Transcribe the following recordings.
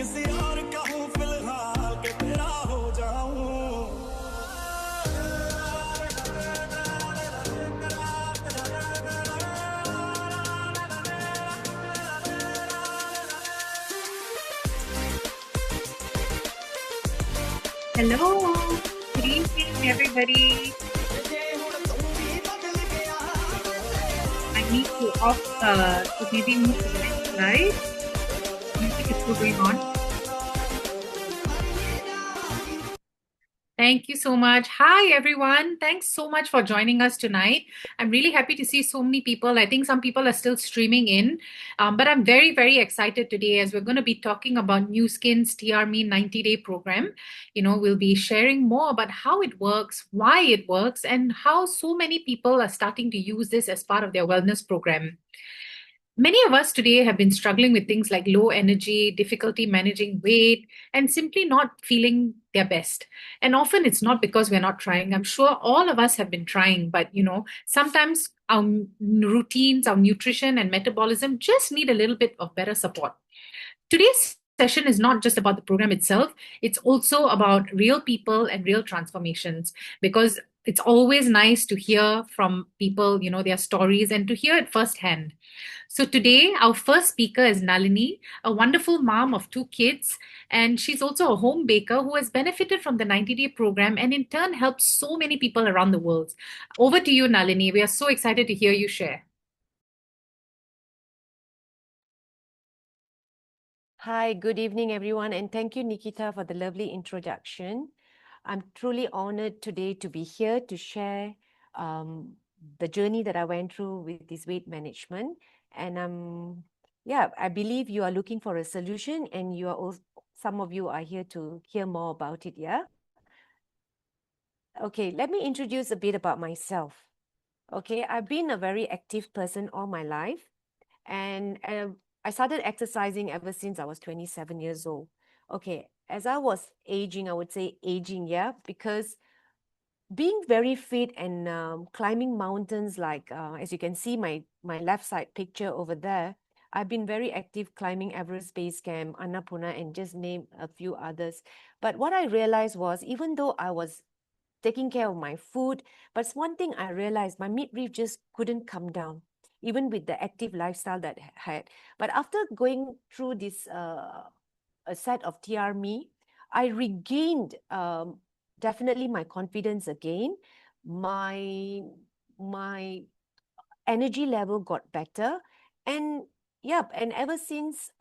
किसी और का हूँ फिलहाल के तेरा हो जाऊं Hello, good evening, everybody. I need to off to maybe move to the next slide. Music is still going on. Thank you so much. Hi, everyone. Thanks so much for joining us tonight. I'm really happy to see so many people. I think some people are still streaming in, but I'm very, very excited today as we're going to be talking about New Skin's TRME 90-day program. We'll be sharing more about how it works, why it works, and how so many people are starting to use this as part of their wellness program. Many of us today have been struggling with things like low energy, difficulty managing weight, and simply not feeling their best. And often it's not because we're not trying. I'm sure all of us have been trying, but sometimes our routines, our nutrition, and metabolism just need a little bit of better support. Today's session is not just about the program itself, it's also about real people and real transformations because it's always nice to hear from people, their stories and to hear it firsthand. So today, our first speaker is Nalani, a wonderful mom of 2 kids, and she's also a home baker who has benefited from the 90-day program and in turn helped so many people around the world. Over to you, Nalani. We are so excited to hear you share. Hi, good evening, everyone, and thank you, Nikita, for the lovely introduction. I'm truly honored today to be here to share the journey that I went through with this weight management. And I believe you are looking for a solution, and you are also, some of you are here to hear more about it. Yeah. Okay, let me introduce a bit about myself. Okay, I've been a very active person all my life, and I started exercising ever since I was 27 years old. Okay, as I was aging, I would say aging, yeah, because being very fit and climbing mountains, like as you can see my left side picture over there, I've been very active climbing Everest Base Camp, Annapurna, and just name a few others. But what I realized was, even though I was taking care of my food, but one thing I realized, my midriff just couldn't come down even with the active lifestyle that I had. But after going through this a set of TRME, I regained definitely my confidence again. My energy level got better, and yep, and ever since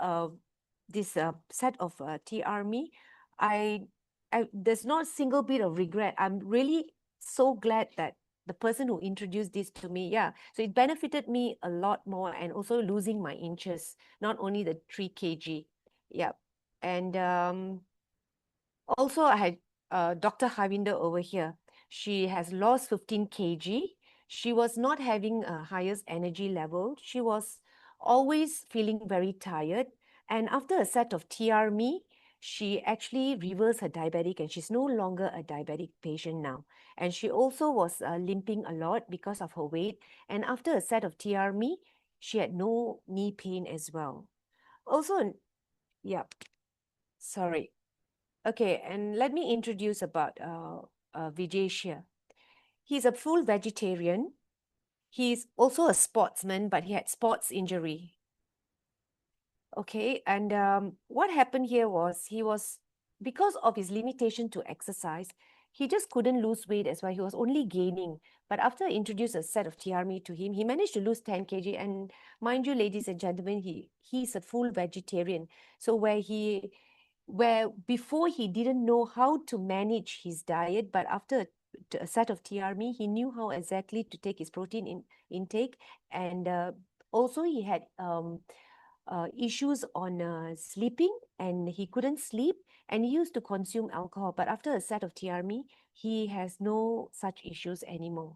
this set of TRME, I, there's not a single bit of regret. I'm really so glad that the person who introduced this to me, yeah, so it benefited me a lot more, and also losing my inches, not only the 3 kg. Yeah. And also I had Dr. Havinder over here. She has lost 15 kg. She was not having a highest energy level. She was always feeling very tired. And after a set of TRME, she actually reversed her diabetic, and she's no longer a diabetic patient now. And she also was limping a lot because of her weight. And after a set of TRME, she had no knee pain as well. Also, yeah, sorry. Okay, and let me introduce about Vijay. He's a full vegetarian. He's also a sportsman, but he had sports injury. Okay, and what happened here was because of his limitation to exercise, he just couldn't lose weight as well. He was only gaining. But after I introduced a set of TRME to him, he managed to lose 10 kg. And mind you, ladies and gentlemen, he's a full vegetarian. So where before he didn't know how to manage his diet, but after a set of TRME, he knew how exactly to take his protein intake. And also he had issues on sleeping, and he couldn't sleep, and he used to consume alcohol. But after a set of TRME, he has no such issues anymore.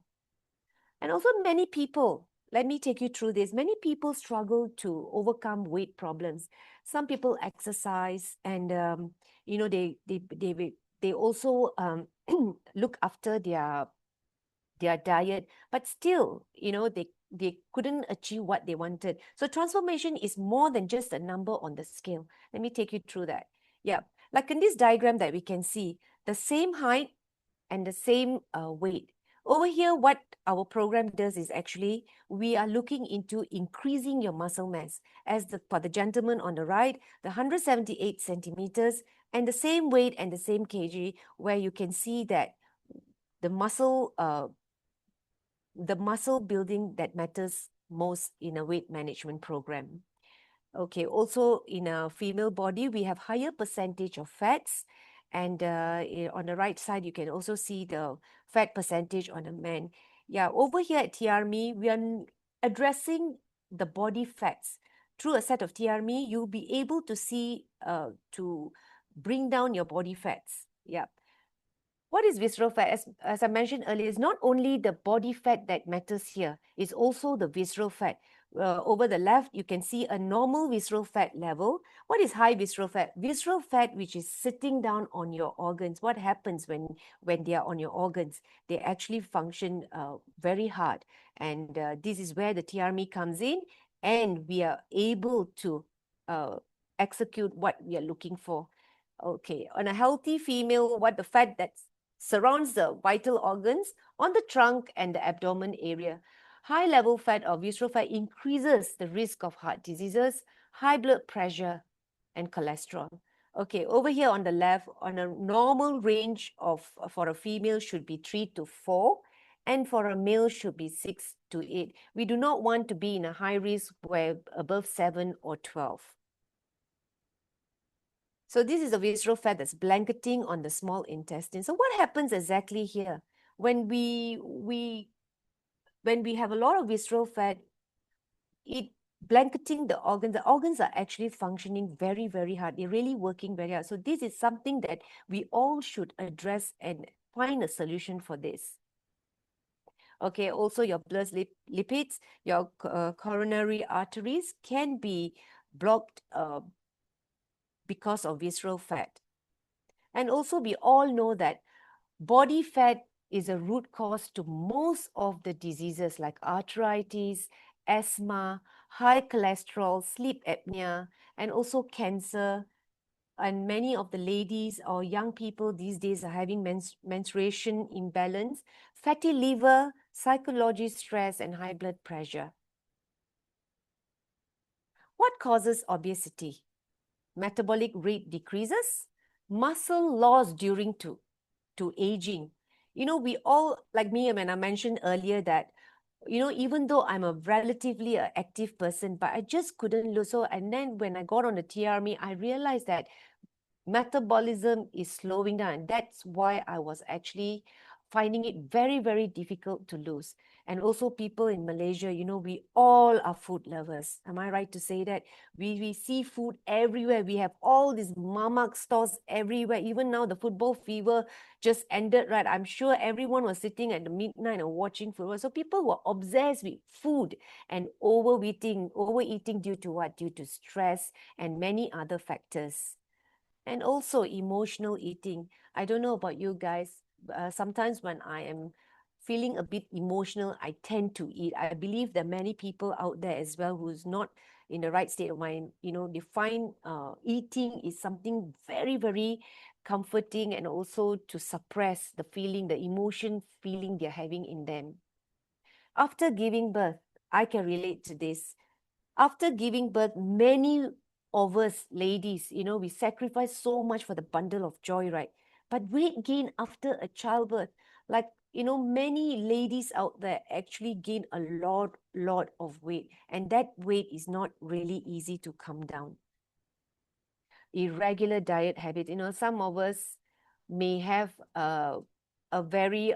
And also many people, let me take you through this. Many people struggle to overcome weight problems. Some people exercise, and they also look after their diet, but still, they couldn't achieve what they wanted. So transformation is more than just a number on the scale. Let me take you through that. Yeah, like in this diagram that we can see, the same height and the same weight. Over here, what our program does is actually we are looking into increasing your muscle mass. As for the gentleman on the right, the 178 centimeters and the same weight and the same kg, where you can see that the muscle building that matters most in a weight management program. Okay, also in a female body, we have higher percentage of fats. And on the right side, you can also see the fat percentage on a man. Yeah, over here at TRME, we are addressing the body fats. Through a set of TRME, you'll be able to see, to bring down your body fats. Yeah. What is visceral fat? As I mentioned earlier, it's not only the body fat that matters here, it's also the visceral fat. Over the left, you can see a normal visceral fat level. What is high visceral fat? Visceral fat which is sitting down on your organs. What happens when they are on your organs? They actually function very hard. And this is where the TRME comes in, and we are able to uh, execute what we are looking for. Okay, on a healthy female, what the fat that surrounds the vital organs on the trunk and the abdomen area. High level fat or visceral fat increases the risk of heart diseases, high blood pressure, and cholesterol. Okay, over here on the left, on a normal range of for a female should be 3 to 4, and for a male should be 6 to 8. We do not want to be in a high risk where above 7 or 12. So this is a visceral fat that's blanketing on the small intestine. So what happens exactly here? When we have a lot of visceral fat, it blanketing the organs are actually functioning very, very hard. They're really working very hard. So this is something that we all should address and find a solution for this. Okay, also your blood lipids, your coronary arteries can be blocked because of visceral fat. And also we all know that body fat is a root cause to most of the diseases like arthritis, asthma, high cholesterol, sleep apnea, and also cancer. And many of the ladies or young people these days are having menstruation imbalance, fatty liver, psychology stress, and high blood pressure. What causes obesity? Metabolic rate decreases, muscle loss due to aging. You know, we all, like me, when I mentioned earlier that, you know, even though I'm a relatively active person, but I just couldn't lose. So, and then when I got on the TRME, I realized that metabolism is slowing down. And that's why I was actually finding it very, very difficult to lose. And also people in Malaysia, you know, we all are food lovers. Am I right to say that? We see food everywhere. We have all these mamak stores everywhere. Even now, the football fever just ended, right? I'm sure everyone was sitting at the midnight and watching football. So people were obsessed with food and overeating due to what? Due to stress and many other factors. And also emotional eating. I don't know about you guys. Sometimes when I am feeling a bit emotional, I tend to eat. I believe there are many people out there as well who's not in the right state of mind. You know, they find eating is something very, very comforting, and also to suppress the feeling, the emotion feeling they're having in them. After giving birth, I can relate to this. After giving birth, many of us ladies, you know, we sacrifice so much for the bundle of joy, right? But weight gain after a childbirth, like, you know, many ladies out there actually gain a lot of weight, and that weight is not really easy to come down. Irregular diet habit, you know, some of us may have a very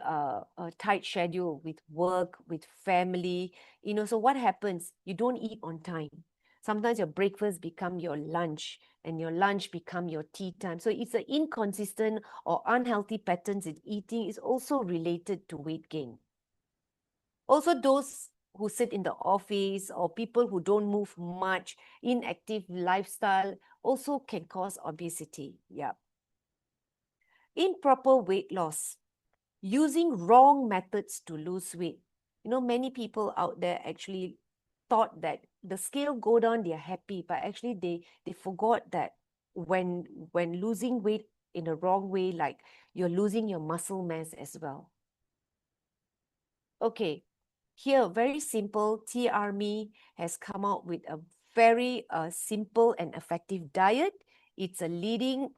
tight schedule with work, with family, you know. So what happens? You don't eat on time. Sometimes your breakfast become your lunch, and your lunch become your tea time. So it's an inconsistent or unhealthy patterns in eating is also related to weight gain. Also, those who sit in the office or people who don't move much, inactive lifestyle also can cause obesity. Yeah. Improper weight loss, using wrong methods to lose weight. You know, many people out there actually thought that the scale go down, they're happy, but actually they forgot that when losing weight in a wrong way, like you're losing your muscle mass as well. Okay, here, very simple, TRME has come out with a very simple and effective diet. It's a leading,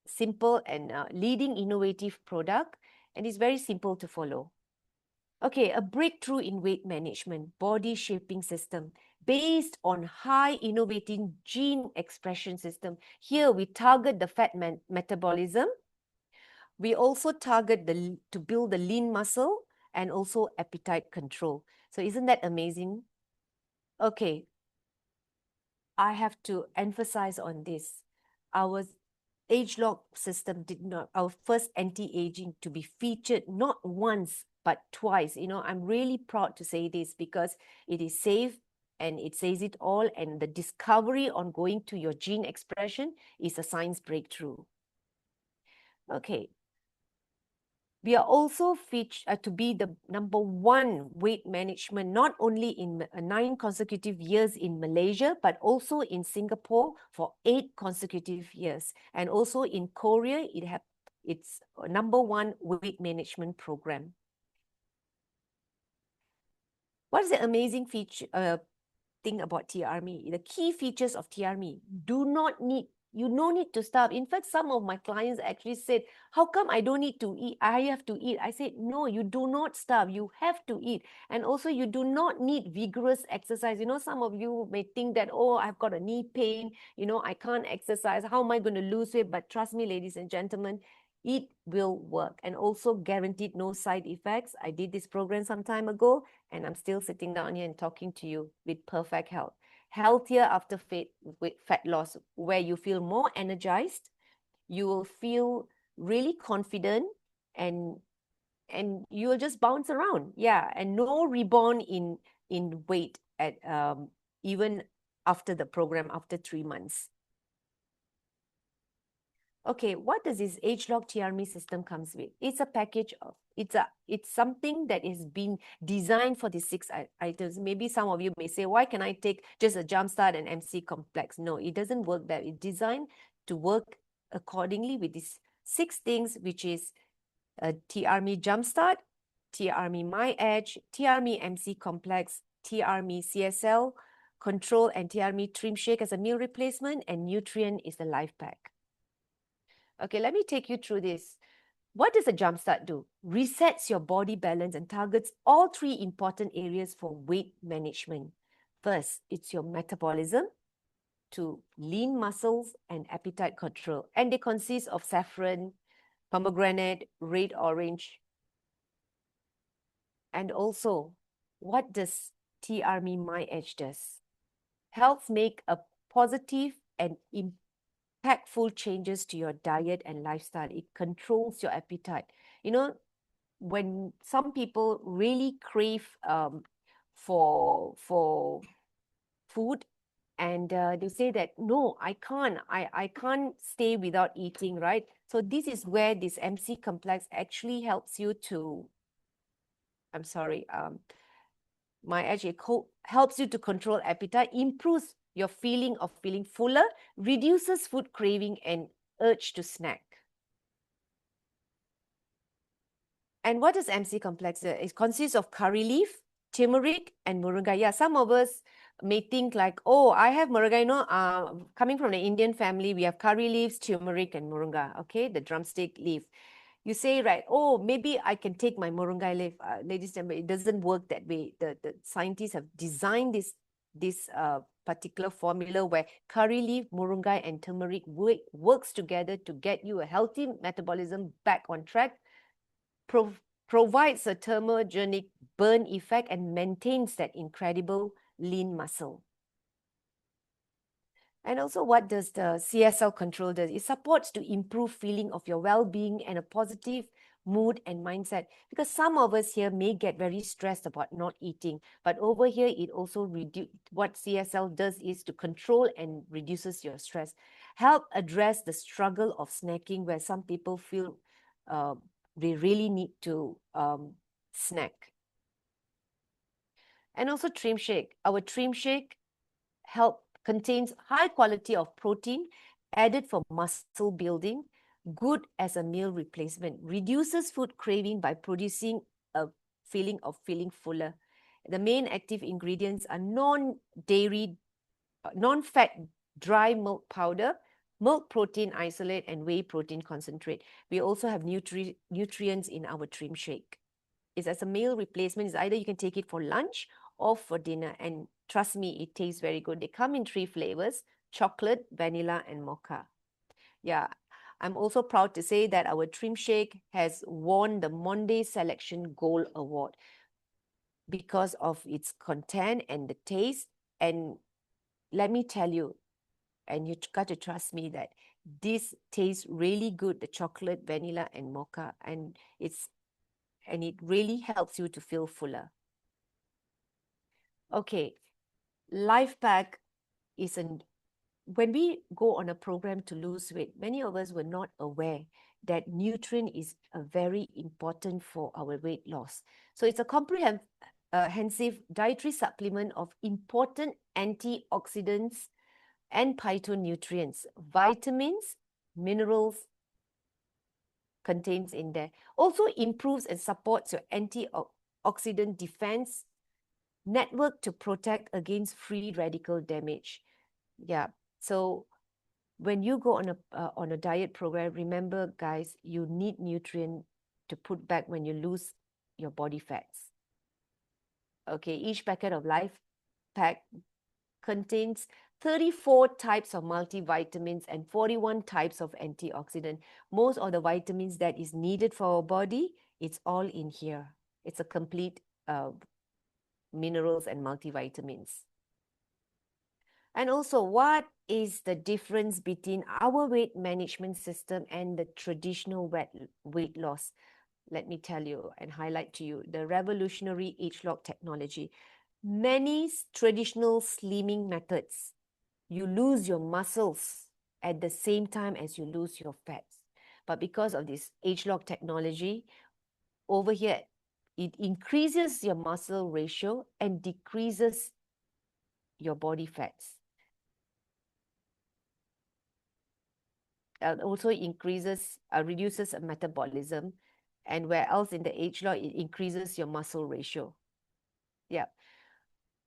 simple and leading innovative product, and it's very simple to follow. Okay, a breakthrough in weight management, body shaping system based on high innovating gene expression system. Here we target the fat metabolism. We also target to build the lean muscle and also appetite control. So isn't that amazing? Okay, I have to emphasize on this. Our age lock system did not, our first anti-aging to be featured not once but twice. You know, I'm really proud to say this because it is safe and it says it all, and the discovery on going to your gene expression is a science breakthrough. Okay, we are also featured to be the #1 weight management, not only in 9 consecutive years in Malaysia, but also in Singapore for 8 consecutive years. And also in Korea, it's #1 weight management program. What is the amazing thing about TRME? The key features of TRME: you no need to starve. In fact, some of my clients actually said, how come I don't need to eat? I have to eat. I said, no, you do not starve. You have to eat. And also, you do not need vigorous exercise. You know, some of you may think that, oh, I've got a knee pain. You know, I can't exercise. How am I going to lose weight? But trust me, ladies and gentlemen, it will work. And also guaranteed no side effects. I did this program some time ago, and I'm still sitting down here and talking to you with perfect health. Healthier after fat loss, where you feel more energized, you will feel really confident, and you will just bounce around. Yeah, and no rebound in weight at even after the program, after 3 months. Okay, what does this age-log TRME system comes with? It's a package of, it's something that is being designed for the 6 items. Maybe some of you may say, why can I take just a Jumpstart and MC Complex? No, it doesn't work that. It's designed to work accordingly with these 6 things, which is TRME Jumpstart, TRME My Edge, TRME MC Complex, TRME CSL Control, and TRME Trim Shake as a meal replacement, and Nutrient is the life pack. Okay, let me take you through this. What does a jumpstart do? Resets your body balance and targets all 3 important areas for weight management. First, it's your metabolism, to lean muscles and appetite control. And they consist of saffron, pomegranate, red orange. And also, what does TRME My Edge does? Helps make a positive and impactful changes to your diet and lifestyle. It controls your appetite. You know, when some people really crave for food, and they say that, no, I can't stay without eating, right? So this is where this MC Complex actually helps you to, I'm sorry, My Edge helps you to control appetite, improves your feeling of feeling fuller, reduces food craving and urge to snack. And what is MC Complex? It consists of curry leaf, turmeric, and moringa. Yeah, some of us may think like, oh, I have moringa. You know, coming from the Indian family, we have curry leaves, turmeric, and moringa. Okay, the drumstick leaf. You say, right, oh, maybe I can take my moringa leaf. Ladies and gentlemen, it doesn't work that way. The scientists have designed this particular formula where curry leaf, moringa, and turmeric works together to get you a healthy metabolism back on track, provides a thermogenic burn effect, and maintains that incredible lean muscle. And also, what does the CSL Control do? It supports to improve feeling of your well-being and a positive mood and mindset. Because some of us here may get very stressed about not eating, but over here, it also what CSL does is to control and reduces your stress. Help address the struggle of snacking, where some people feel they really need to snack. And also Trim Shake. Our Trim Shake help contains high quality of protein added for muscle building, good as a meal replacement, reduces food craving by producing a feeling of feeling fuller. The main active ingredients are non-dairy, non-fat dry milk powder, milk protein isolate, and whey protein concentrate. We also have nutrients in our trim shake. It's as a meal replacement. It's either you can take it for lunch or for dinner. And trust me, it tastes very good. They come in 3 flavors: chocolate, vanilla, and mocha. Yeah, I'm also proud to say that our trim shake has won the Monday Selection Gold Award because of its content and the taste. And let me tell you, and you got to trust me that this tastes really good, the chocolate, vanilla, and mocha, and it really helps you to feel fuller. Okay, Life Pack is when we go on a program to lose weight, many of us were not aware that nutrient is very important for our weight loss. So it's a comprehensive dietary supplement of important antioxidants and phytonutrients, vitamins, minerals contains in there. Also improves and supports your antioxidant defense network to protect against free radical damage. Yeah. So when you go on a diet program, remember, guys, you need nutrient to put back when you lose your body fats. Okay, each packet of Life Pack contains 34 types of multivitamins and 41 types of antioxidant. Most of the vitamins that is needed for our body, it's all in here. It's a complete minerals and multivitamins. And also, what is the difference between our weight management system and the traditional weight loss? Let me tell you and highlight to you the revolutionary age-lock technology. Many traditional slimming methods, you lose your muscles at the same time as you lose your fats. But because of this age-lock technology, over here, it increases your muscle ratio and decreases your body fats. Also reduces metabolism, and where else in the age lock, it increases your muscle ratio. Yeah.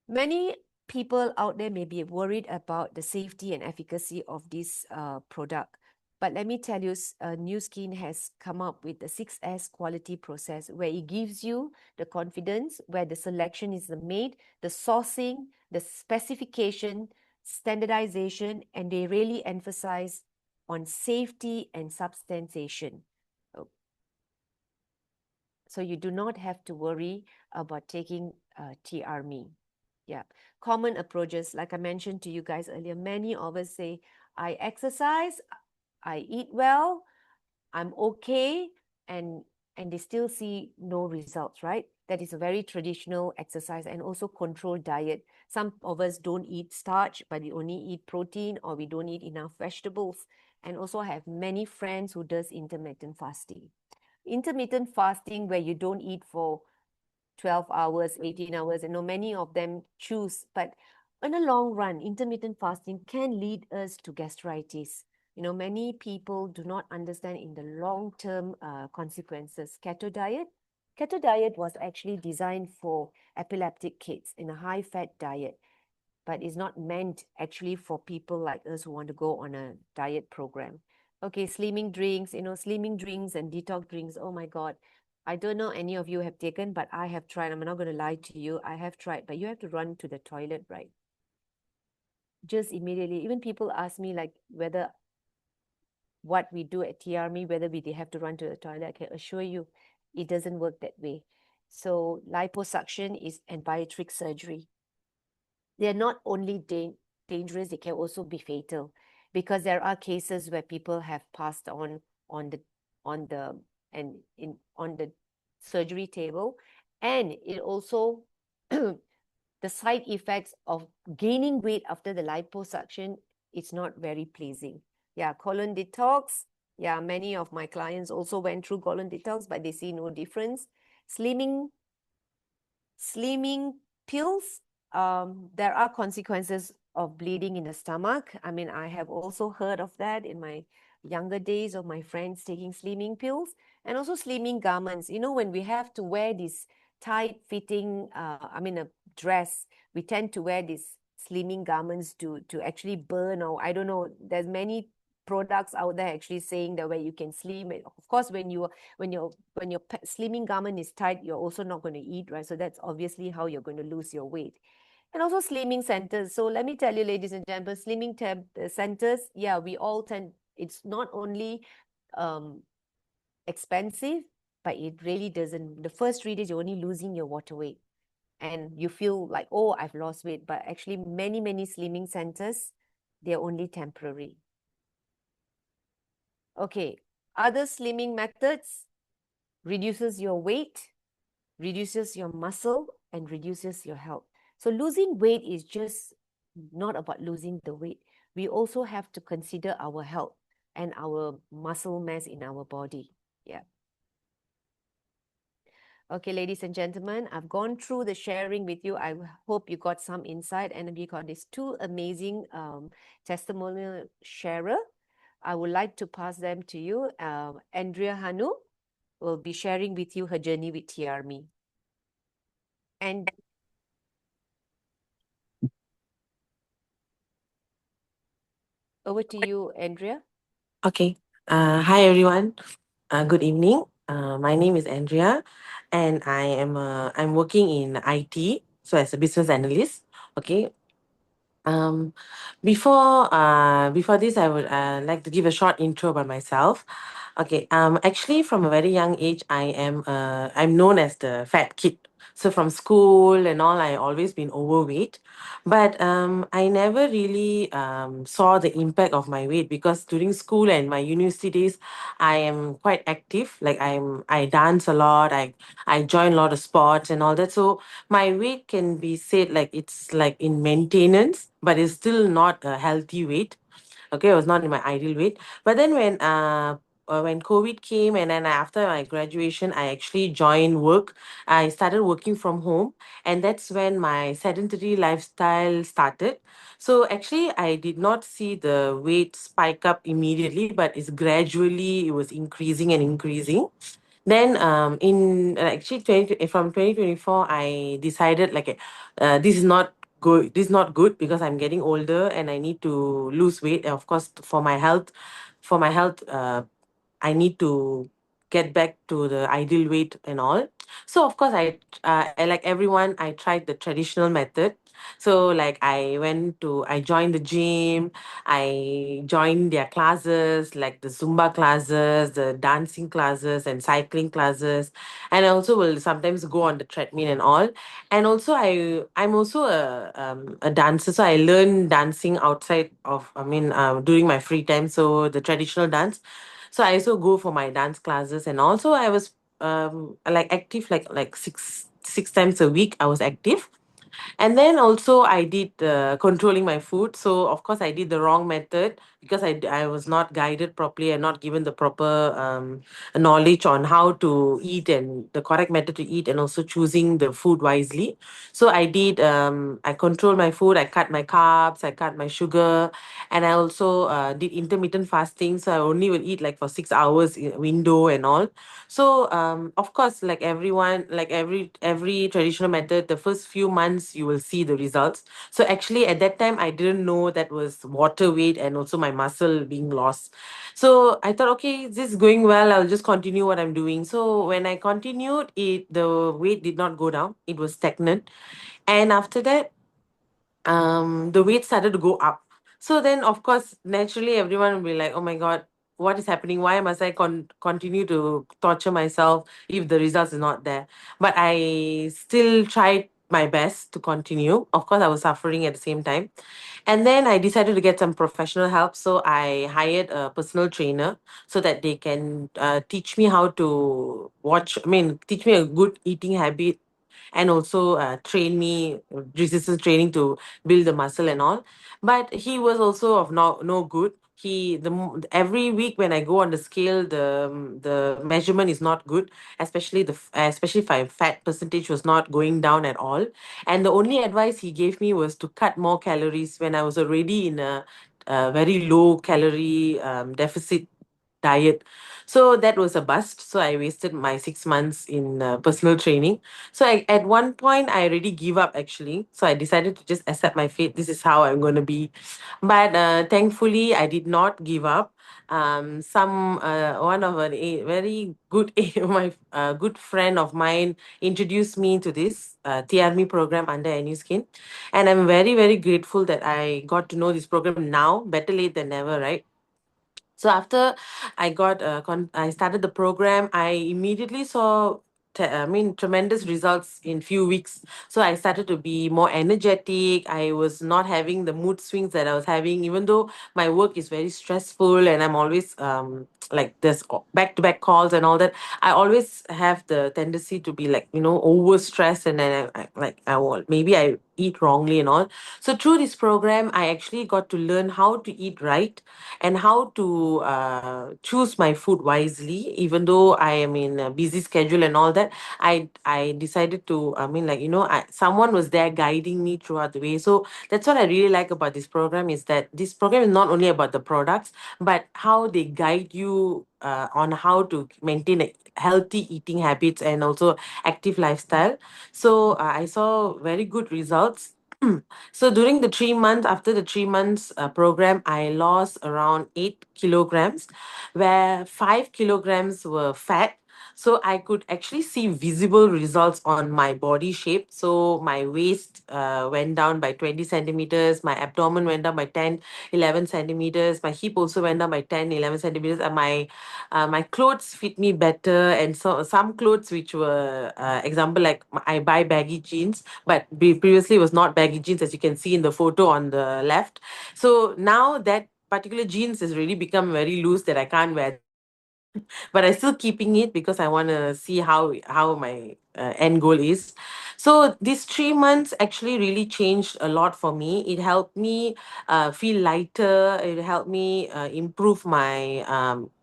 Many people out there may be worried about the safety and efficacy of this product. But let me tell you, New Skin has come up with the 6S quality process where it gives you the confidence, where the selection is made, the sourcing, the specification, standardization, and they really emphasize on safety and substantiation. So you do not have to worry about taking TRME. Yeah, common approaches, like I mentioned to you guys earlier, many of us say, I exercise, I eat well, I'm okay, and they still see no results, right? That is a very traditional exercise and also controlled diet. Some of us don't eat starch, but we only eat protein, or we don't eat enough vegetables, and also have many friends who does intermittent fasting. Intermittent fasting, where you don't eat for 12 hours, 18 hours, many of them choose, but in the long run, intermittent fasting can lead us to gastritis. Many people do not understand in the long-term consequences. Keto diet was actually designed for epileptic kids in a high-fat diet, but is not meant actually for people like us who want to go on a diet program. Okay, slimming drinks, slimming drinks and detox drinks. Oh my God. I don't know any of you have taken, but I have tried. I'm not going to lie to you. I have tried, but you have to run to the toilet, right? Just immediately. Even people ask me like whether what we do at TRME, whether they have to run to the toilet. I can assure you, it doesn't work that way. So liposuction is and bariatric surgery. They're not only dangerous, they can also be fatal, because there are cases where people have passed on the surgery table, and it also the side effects of gaining weight after the liposuction, it's not very pleasing. Yeah, colon detox. Yeah, many of my clients also went through colon detox, but they see no difference. Slimming pills, there are consequences of bleeding in the stomach. I mean, I have also heard of that in my younger days of my friends taking slimming pills, and also slimming garments. You know, when we have to wear this tight fitting, I mean, a dress, we tend to wear these slimming garments to actually burn, or I don't know. There's many products out there actually saying that where you can slim it. Of course, when your slimming garment is tight, you're also not going to eat, right? So that's obviously how you're going to lose your weight. And also slimming centers. So let me tell you, ladies and gentlemen, centers, yeah, we all tend, it's not only um, expensive, but it really doesn't. The first 3 days, you're only losing your water weight. And you feel like, oh, I've lost weight. But actually, many, many slimming centers, they're only temporary. Okay, other slimming methods reduces your weight, reduces your muscle, and reduces your health. So losing weight is just not about losing the weight. We also have to consider our health and our muscle mass in our body. Yeah. Okay, ladies and gentlemen, I've gone through the sharing with you. I hope you got some insight, and we got these two amazing testimonial sharer. I would like to pass them to you. Andrea Hanu will be sharing with you her journey with TRME. And over to you, Andrea. Okay. Hi everyone. Good evening. My name is Andrea, and I'm working in IT, so as a business analyst. Okay. Um, before this, I would like to give a short intro about myself. Okay. Actually, from a very young age, I'm known as the fat kid. So from school and all, I always been overweight, but I never really saw the impact of my weight because during school and my university days, I am quite active. Like I dance a lot. I join a lot of sports and all that. So my weight can be said like it's like in maintenance, but it's still not a healthy weight. Okay, I was not in my ideal weight. But then when COVID came and then after my graduation, I actually joined work. I started working from home, and that's when my sedentary lifestyle started. So actually, I did not see the weight spike up immediately, but it's gradually it was increasing and increasing. Then in actually 2024, I decided like this is not good. This is not good because I'm getting older and I need to lose weight. And of course, for my health, I need to get back to the ideal weight and all. So of course, I like everyone. I tried the traditional method. So like I joined the gym. I joined their classes, like the Zumba classes, the dancing classes, and cycling classes. And I also will sometimes go on the treadmill and all. And also, I'm also a dancer, so I learn dancing outside of, I mean, during my free time. So the traditional dance. So I also go for my dance classes, and also I was like active like six times a week. I was active, and then also I did controlling my food. So of course I did the wrong method because I was not guided properly and not given the proper knowledge on how to eat and the correct method to eat, and also choosing the food wisely. So I control my food. I cut my carbs. I cut my sugar, and I also did intermittent fasting. So I only will eat like for 6 hours window and all. So of course, like everyone, like every traditional method, the first few months you will see the results. So actually, at that time, I didn't know that was water weight and also my muscle being lost. So I thought, okay, this is going well. I'll just continue what I'm doing. So when I continued, the weight did not go down. It was stagnant, and after that, the weight started to go up. So then of course naturally everyone will be like, oh my god, what is happening? Why must I continue to torture myself if the results is not there? But I still tried my best to continue. Of course I was suffering at the same time, and then I decided to get some professional help. So I hired a personal trainer so that they can teach me how to teach me a good eating habit, and also train me resistance training to build the muscle and all. But he was also of no good. every week when I go on the scale, the measurement is not good, especially especially if my fat percentage was not going down at all. And the only advice he gave me was to cut more calories when I was already in a very low calorie deficit diet. So that was a bust. So I wasted my 6 months in personal training. So at one point, I already give up actually. So I decided to just accept my fate. This is how I'm going to be. But thankfully, I did not give up. One of a very good my good friend of mine introduced me to this TRME program under NU Skin, and I'm very very grateful that I got to know this program now. Better late than never, right? So after I started the program, I immediately saw, tremendous results in few weeks. So I started to be more energetic. I was not having the mood swings that I was having, even though my work is very stressful and I'm always like there's back to back calls and all that. I always have the tendency to be like, over stressed, and then I will maybe I eat wrongly and all. So through this program, I actually got to learn how to eat right and how to choose my food wisely. Even though I am in a busy schedule and all that, I decided to, someone was there guiding me throughout the way. So that's what I really like about this program, is that this program is not only about the products, but how they guide you on how to maintain a healthy eating habits and also active lifestyle. So I saw very good results. So during the 3 months, after the 3 months program, I lost around 8 kilograms, where 5 kilograms were fat. So I could actually see visible results on my body shape. So my waist went down by 20 centimeters, my abdomen went down by 10, 11 centimeters, my hip also went down by 10, 11 centimeters, and my clothes fit me better. And so some clothes which were, example, like I buy baggy jeans, but previously it was not baggy jeans, as you can see in the photo on the left. So now that particular jeans has really become very loose that I can't wear them, but I still keeping it because I want to see how my end goal is. So these 3 months actually really changed a lot for me. It helped me feel lighter. It helped me improve my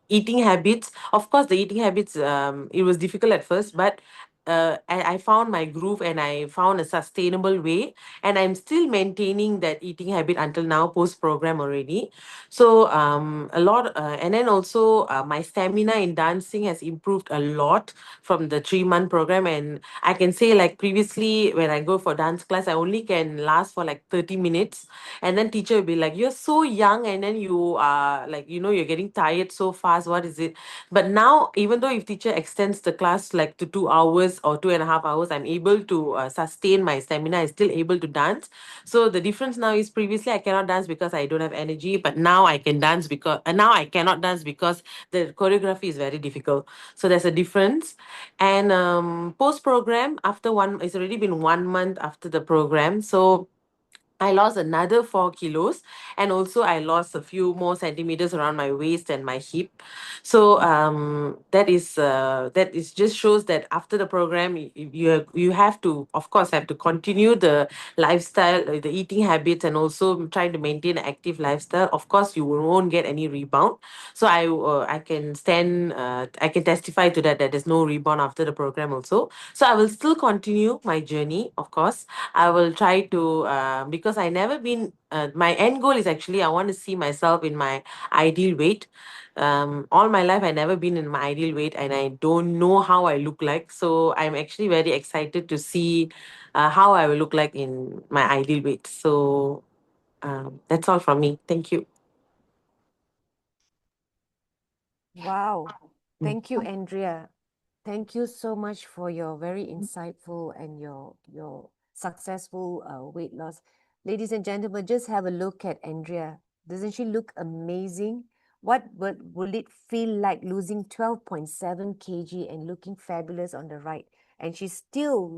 eating habits. Of course, the eating habits, it was difficult at first, but I found my groove and I found a sustainable way, and I'm still maintaining that eating habit until now, post program already. So and then also my stamina in dancing has improved a lot from the 3 month program. And I can say, like, previously when I go for dance class, I only can last for like 30 minutes, and then teacher will be like, you're so young, and then you are like, you're getting tired so fast, what is it? But now, even though if teacher extends the class like to 2 hours or 2.5 hours, I'm able to sustain my stamina. I'm still able to dance. So the difference now is, previously I cannot dance because I don't have energy, but now I can dance because now I cannot dance because the choreography is very difficult. So there's a difference. And post program, after it's already been 1 month after the program. So I lost another 4 kilos, and also I lost a few more centimeters around my waist and my hip. So that is just shows that after the program, you have to, of course, have to continue the lifestyle, the eating habits, and also trying to maintain an active lifestyle. Of course, you won't get any rebound. So I can testify to that, that there's no rebound after the program also. So I will still continue my journey, of course. I will try to, because I never been, my end goal is actually I want to see myself in my ideal weight. All my life, I never been in my ideal weight, and I don't know how I look like. So I'm actually very excited to see how I will look like in my ideal weight. So that's all from me. Thank you. Wow. Mm. Thank you, Andrea. Thank you so much for your very insightful and your successful weight loss. Ladies and gentlemen, just have a look at Andrea. Doesn't she look amazing? What will it feel like losing 12.7 kg and looking fabulous on the right? And she's still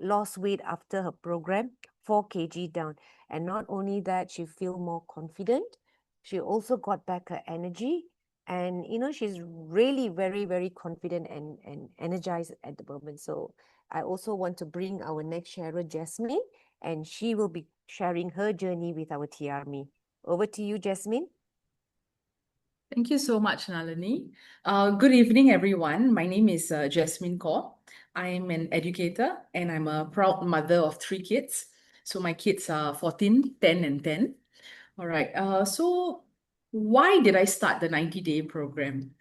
lost weight after her program, 4 kg down. And not only that, she feel more confident. She also got back her energy, and she's really very very confident and energized at the moment. So I also want to bring our next sharer, Jasmine, and she will be sharing her journey with our TRME. Over to you, Jasmine. Thank you so much, Nalani. Good evening, everyone. My name is Jasmine Kaur. I'm an educator and I'm a proud mother of three kids. So my kids are 14, 10, and 10. All right. So why did I start the 90-day program?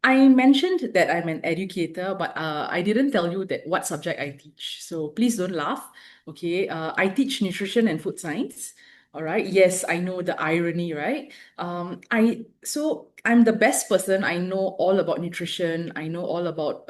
I mentioned that I'm an educator, but I didn't tell you that what subject I teach. So please don't laugh. Okay. I teach nutrition and food science. All right. Yes, I know the irony, right? I'm the best person. I know all about nutrition. I know all about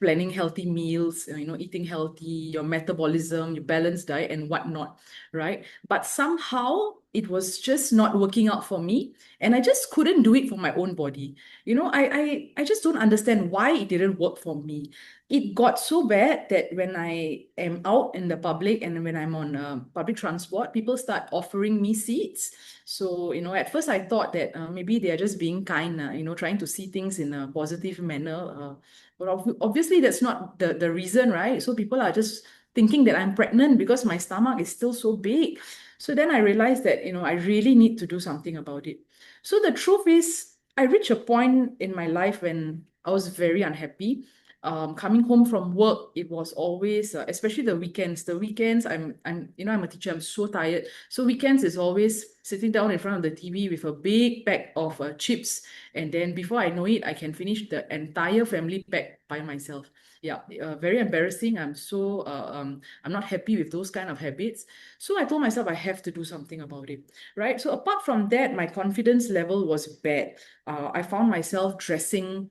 planning healthy meals, eating healthy, your metabolism, your balanced diet, and whatnot, right? But somehow it was just not working out for me, and I just couldn't do it for my own body. I just don't understand why it didn't work for me. It got so bad that when I am out in the public and when I'm on public transport, people start offering me seats. So, at first I thought that maybe they are just being kind, trying to see things in a positive manner. But obviously, that's not the reason, right? So people are just thinking that I'm pregnant because my stomach is still so big. So then I realized that, I really need to do something about it. So the truth is, I reached a point in my life when I was very unhappy. Coming home from work, it was always, especially the weekends. The weekends, I'm a teacher. I'm so tired. So weekends is always sitting down in front of the TV with a big pack of chips, and then before I know it, I can finish the entire family pack by myself. Yeah, very embarrassing. I'm not happy with those kind of habits. So I told myself I have to do something about it, right? So apart from that, my confidence level was bad. I found myself dressing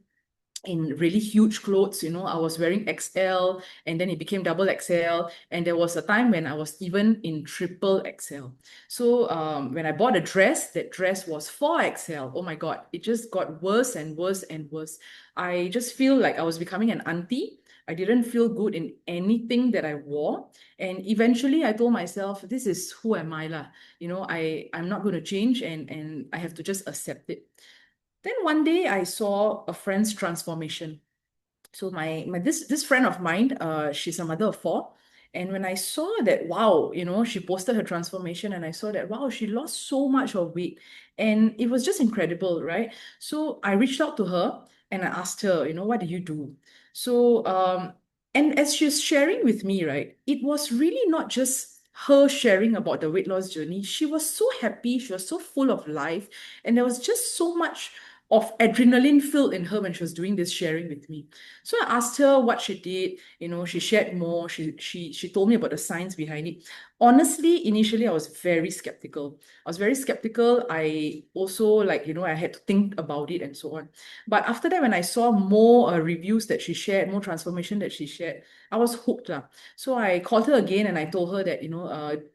in really huge clothes. I was wearing XL and then it became double XL. And there was a time when I was even in triple XL. So when I bought a dress, that dress was 4XL. Oh my God, it just got worse and worse and worse. I just feel like I was becoming an auntie. I didn't feel good in anything that I wore. And eventually I told myself, this is who am I lah? I'm not going to change, and I have to just accept it. Then one day I saw a friend's transformation. So my this friend of mine, she's a mother of four. And when I saw that, wow, she posted her transformation, and I saw that, wow, she lost so much of weight. And it was just incredible, right? So I reached out to her and I asked her, what do you do? So and as she's sharing with me, right, it was really not just her sharing about the weight loss journey. She was so happy, she was so full of life, and there was just so much of adrenaline filled in her when she was doing this sharing with me. So I asked her what she did. She shared more. She told me about the science behind it. Honestly, initially I was very skeptical. I also, I had to think about it and so on. But after that, when I saw more reviews that she shared, more transformation that she shared, I was hooked. So I called her again and I told her that,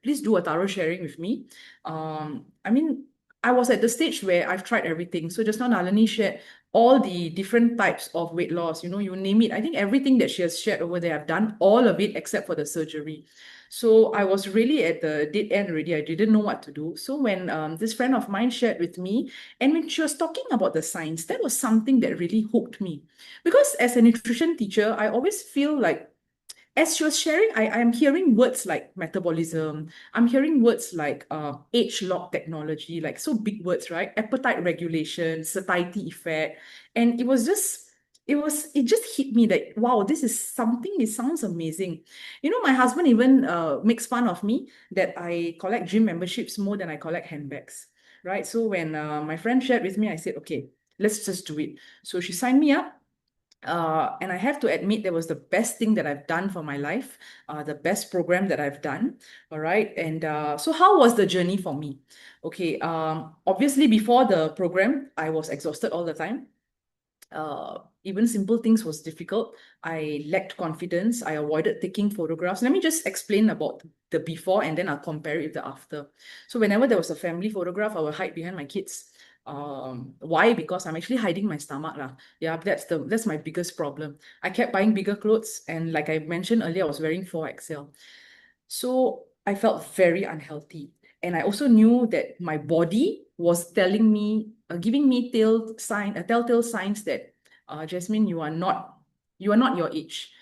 please do a thorough sharing with me. I mean, I was at the stage where I've tried everything. So just now Nalani shared all the different types of weight loss, you name it. I think everything that she has shared over there, I've done all of it except for the surgery. So I was really at the dead end already. I didn't know what to do. So when this friend of mine shared with me, and when she was talking about the science, that was something that really hooked me. Because as a nutrition teacher, I always feel like as she was sharing, I am hearing words like metabolism. I'm hearing words like age lock technology, like so big words, right? Appetite regulation, satiety effect. And it just hit me that, wow, this is something, it sounds amazing. My husband even makes fun of me that I collect gym memberships more than I collect handbags, right? So when my friend shared with me, I said, okay, let's just do it. So she signed me up, and I have to admit, that was the best thing that I've done for my life, the best program that I've done. All right. And so, how was the journey for me? Okay. Obviously, before the program, I was exhausted all the time. Even simple things was difficult. I lacked confidence. I avoided taking photographs. Let me just explain about the before, and then I'll compare it with the after. So whenever there was a family photograph, I would hide behind my kids. Why? Because I'm actually hiding my stomach lah. Yeah, that's my biggest problem. I kept buying bigger clothes, and like I mentioned earlier, I was wearing 4XL. So I felt very unhealthy. And I also knew that my body was telling me, giving me telltale signs that, Jasmine, you are not your age.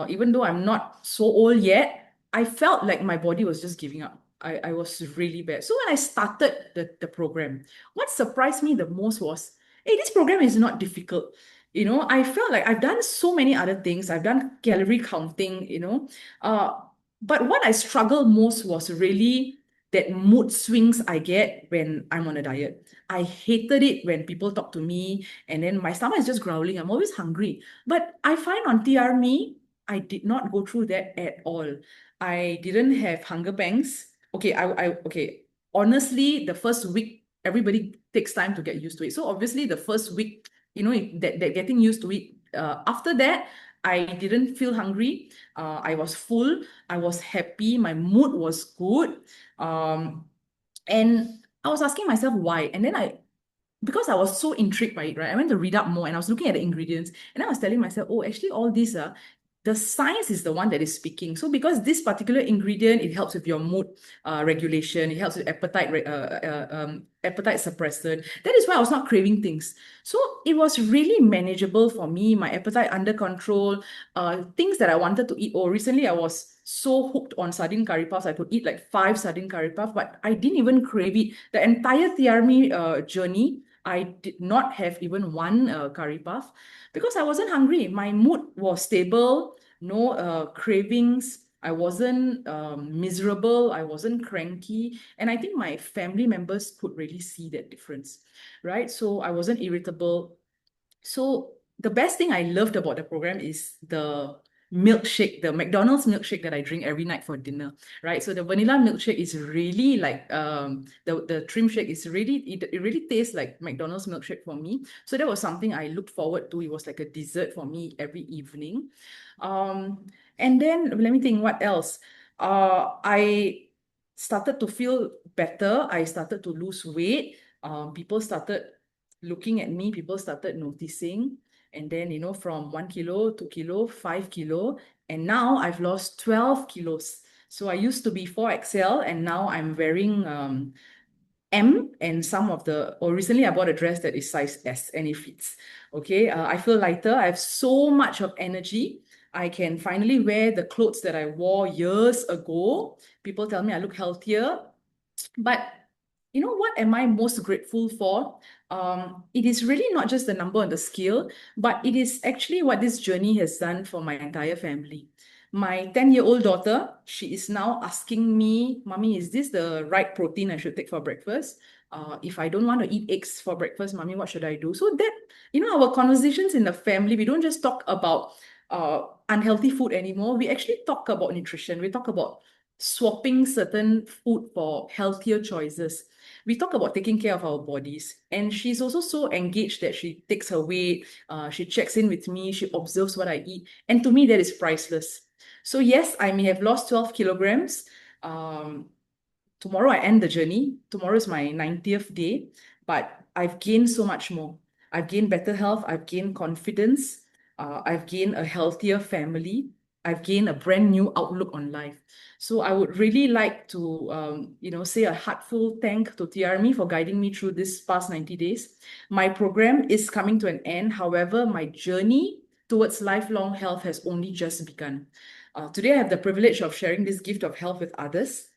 Even though I'm not so old yet, I felt like my body was just giving up. I was really bad. So when I started the program, what surprised me the most was hey, this program is not difficult. I felt like I've done so many other things. I've done calorie counting, uh, but what I struggled most was really that mood swings I get when I'm on a diet. I hated it when people talk to me and then my stomach is just growling. I'm always hungry. But I find on TRMe, I did not go through that at all. I didn't have hunger pangs. Okay. Honestly, the first week, everybody takes time to get used to it. So obviously, the first week, that getting used to it. After that, I didn't feel hungry. I was full. I was happy. My mood was good. Um, and I was asking myself why. And then because I was so intrigued by it, right? I went to read up more and I was looking at the ingredients and I was telling myself, oh, actually, all these are the science is the one that is speaking. So because this particular ingredient, it helps with your mood regulation, it helps with appetite suppressant. That is why I was not craving things. So it was really manageable for me, my appetite under control, things that I wanted to eat. Oh, recently I was so hooked on sardine curry puffs. I could eat like 5 sardine curry puffs, but I didn't even crave it. The entire Tiarmi journey, I did not have even one curry puff because I wasn't hungry. My mood was stable, no cravings. I wasn't miserable. I wasn't cranky. And I think my family members could really see that difference, right? So I wasn't irritable. So the best thing I loved about the program is the milkshake, the McDonald's milkshake that I drink every night for dinner, right? So the vanilla milkshake is really like the trim shake is really it really tastes like McDonald's milkshake for me. So that was something I looked forward to. It was like a dessert for me every evening. And then let me think what else. I started to feel better. I started to lose weight. People started looking at me, people started noticing. And then, from 1 kilo, 2 kilo, 5 kilo, and now I've lost 12 kilos. So I used to be 4XL and now I'm wearing M and recently I bought a dress that is size S and it fits. Okay, I feel lighter. I have so much of energy. I can finally wear the clothes that I wore years ago. People tell me I look healthier. But what am I most grateful for? It is really not just the number on the scale, but it is actually what this journey has done for my entire family. My 10-year-old daughter, she is now asking me, Mommy, is this the right protein I should take for breakfast? If I don't want to eat eggs for breakfast, Mommy, what should I do? So that, our conversations in the family, we don't just talk about unhealthy food anymore. We actually talk about nutrition. We talk about swapping certain food for healthier choices. We talk about taking care of our bodies. And she's also so engaged that she takes her weight, she checks in with me, she observes what I eat. And to me, that is priceless. So yes, I may have lost 12 kilograms. Tomorrow I end the journey. Tomorrow is my 90th day, but I've gained so much more. I've gained better health. I've gained confidence. I've gained a healthier family. I've gained a brand new outlook on life. So I would really like to, say a heartfelt thank to TRME for guiding me through this past 90 days. My program is coming to an end. However, my journey towards lifelong health has only just begun. Today, I have the privilege of sharing this gift of health with others.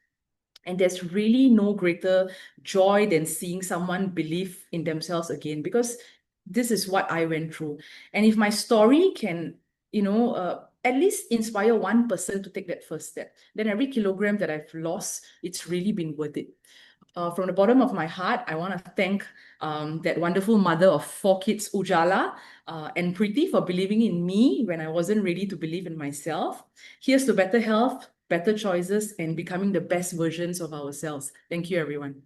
And there's really no greater joy than seeing someone believe in themselves again, because this is what I went through. And if my story can, at least inspire one person to take that first step, then every kilogram that I've lost, it's really been worth it. From the bottom of my heart, I want to thank that wonderful mother of 4 kids, Ujala, and Preeti, for believing in me when I wasn't ready to believe in myself. Here's to better health, better choices, and becoming the best versions of ourselves. Thank you, everyone.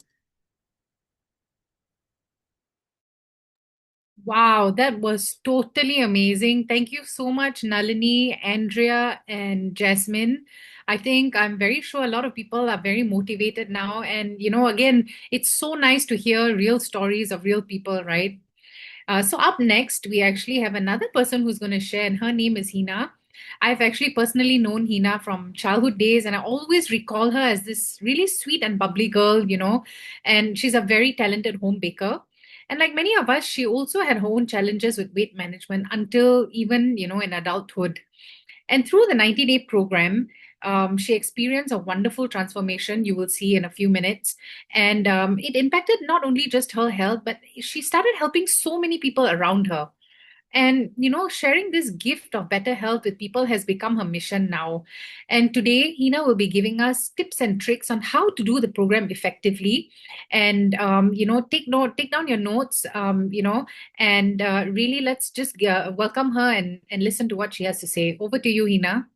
Wow, that was totally amazing. Thank you so much, Nalini, Andrea, and Jasmine. I think I'm very sure a lot of people are very motivated now. And, again, it's so nice to hear real stories of real people, right? So up next, we actually have another person who's going to share, and her name is Hina. I've actually personally known Hina from childhood days, and I always recall her as this really sweet and bubbly girl, and she's a very talented home baker. And like many of us, she also had her own challenges with weight management until even, in adulthood. And through the 90-day program, She experienced a wonderful transformation, you will see in a few minutes. And it impacted not only just her health, but she started helping so many people around her. And, sharing this gift of better health with people has become her mission now. And today, Hina will be giving us tips and tricks on how to do the program effectively. And, take down your notes, and really let's just welcome her and listen to what she has to say. Over to you, Hina.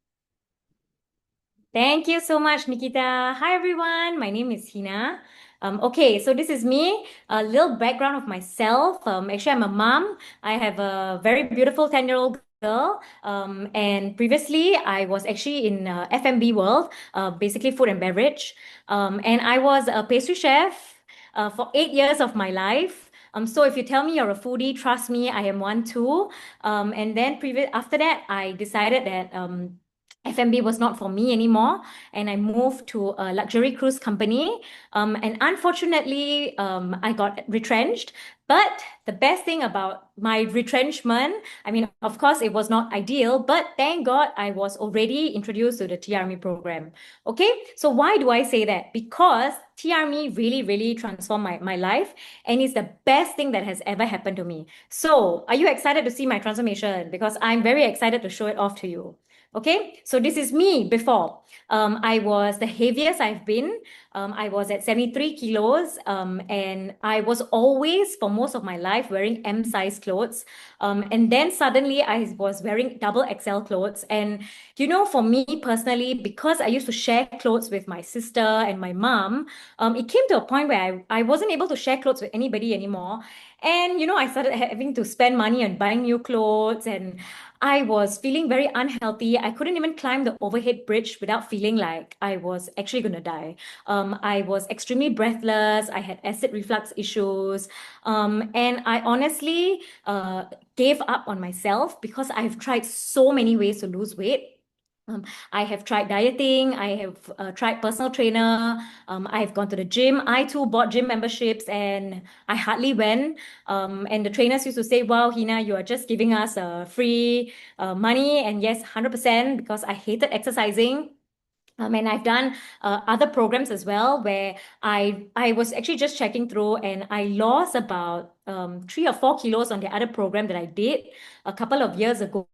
Thank you so much, Nikita. Hi, everyone. My name is Hina. Okay, so this is me. A little background of myself. Actually, I'm a mom. I have a very beautiful 10-year-old girl. And previously, I was actually in F&B world, basically food and beverage. And I was a pastry chef for 8 years of my life. So if you tell me you're a foodie, trust me, I am one too. And then after that, I decided that F&B was not for me anymore, and I moved to a luxury cruise company. And unfortunately, I got retrenched. But the best thing about my retrenchment, I mean, of course, it was not ideal, but thank God I was already introduced to the TRME program. Okay, so why do I say that? Because TRME really, really transformed my life, and it's the best thing that has ever happened to me. So, are you excited to see my transformation? Because I'm very excited to show it off to you. Okay, so this is me before. I was the heaviest I've been. I was at 73 kilos, and I was always, for most of my life, wearing M size clothes. And then suddenly I was wearing double XL clothes. And, for me personally, because I used to share clothes with my sister and my mom, it came to a point where I wasn't able to share clothes with anybody anymore. And, I started having to spend money on buying new clothes, and I was feeling very unhealthy. I couldn't even climb the overhead bridge without feeling like I was actually going to die. I was extremely breathless. I had acid reflux issues. And I honestly gave up on myself because I've tried so many ways to lose weight. I have tried dieting. I have tried personal trainer. I've gone to the gym. I too bought gym memberships, and I hardly went. And the trainers used to say, "Wow, Hina, you are just giving us free money." And yes, 100%, because I hated exercising. And I've done other programs as well, where I was actually just checking through, and I lost about 3 or 4 kilos on the other program that I did a couple of years ago.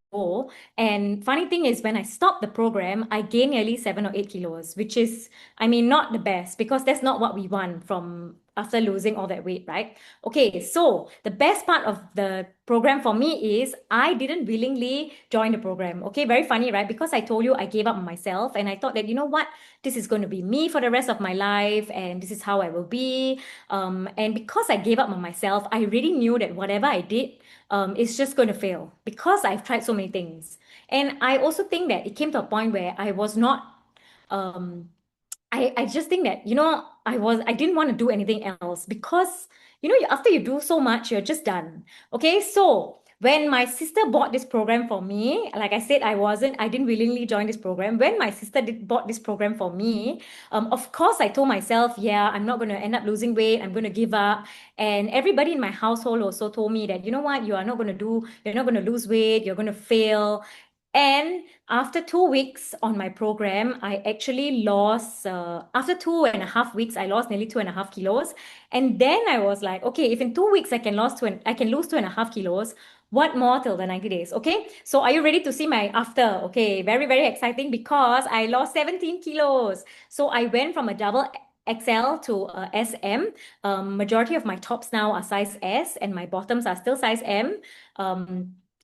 And funny thing is, when I stopped the program, I gained nearly 7 or 8 kilos, which is, I mean, not the best, because that's not what we want from after losing all that weight, right? Okay, so the best part of the program for me is I didn't willingly join the program. Okay, very funny, right? Because I told you I gave up on myself, and I thought that, you know what, this is going to be me for the rest of my life, and this is how I will be. And because I gave up on myself, I really knew that whatever I did, it's just going to fail, because I've tried so many things. And I also think that it came to a point where I was not um I just think that, I didn't want to do anything else, because, after you do so much, you're just done. Okay, so when my sister bought this program for me, like I said, I didn't willingly join this program. When my sister bought this program for me, of course, I told myself, yeah, I'm not going to end up losing weight. I'm going to give up. And everybody in my household also told me that, you know what, you're not going to lose weight. You're going to fail. And after 2 weeks on my program, I actually lost, after 2.5 weeks, I lost nearly 2.5 kilos. And then I was like, okay, if in 2 weeks I can lose 2.5 kilos, what more till the 90 days? Okay. So are you ready to see my after? Okay. Very, very exciting, because I lost 17 kilos. So I went from a double XL to SM. Majority of my tops now are size S, and my bottoms are still size M.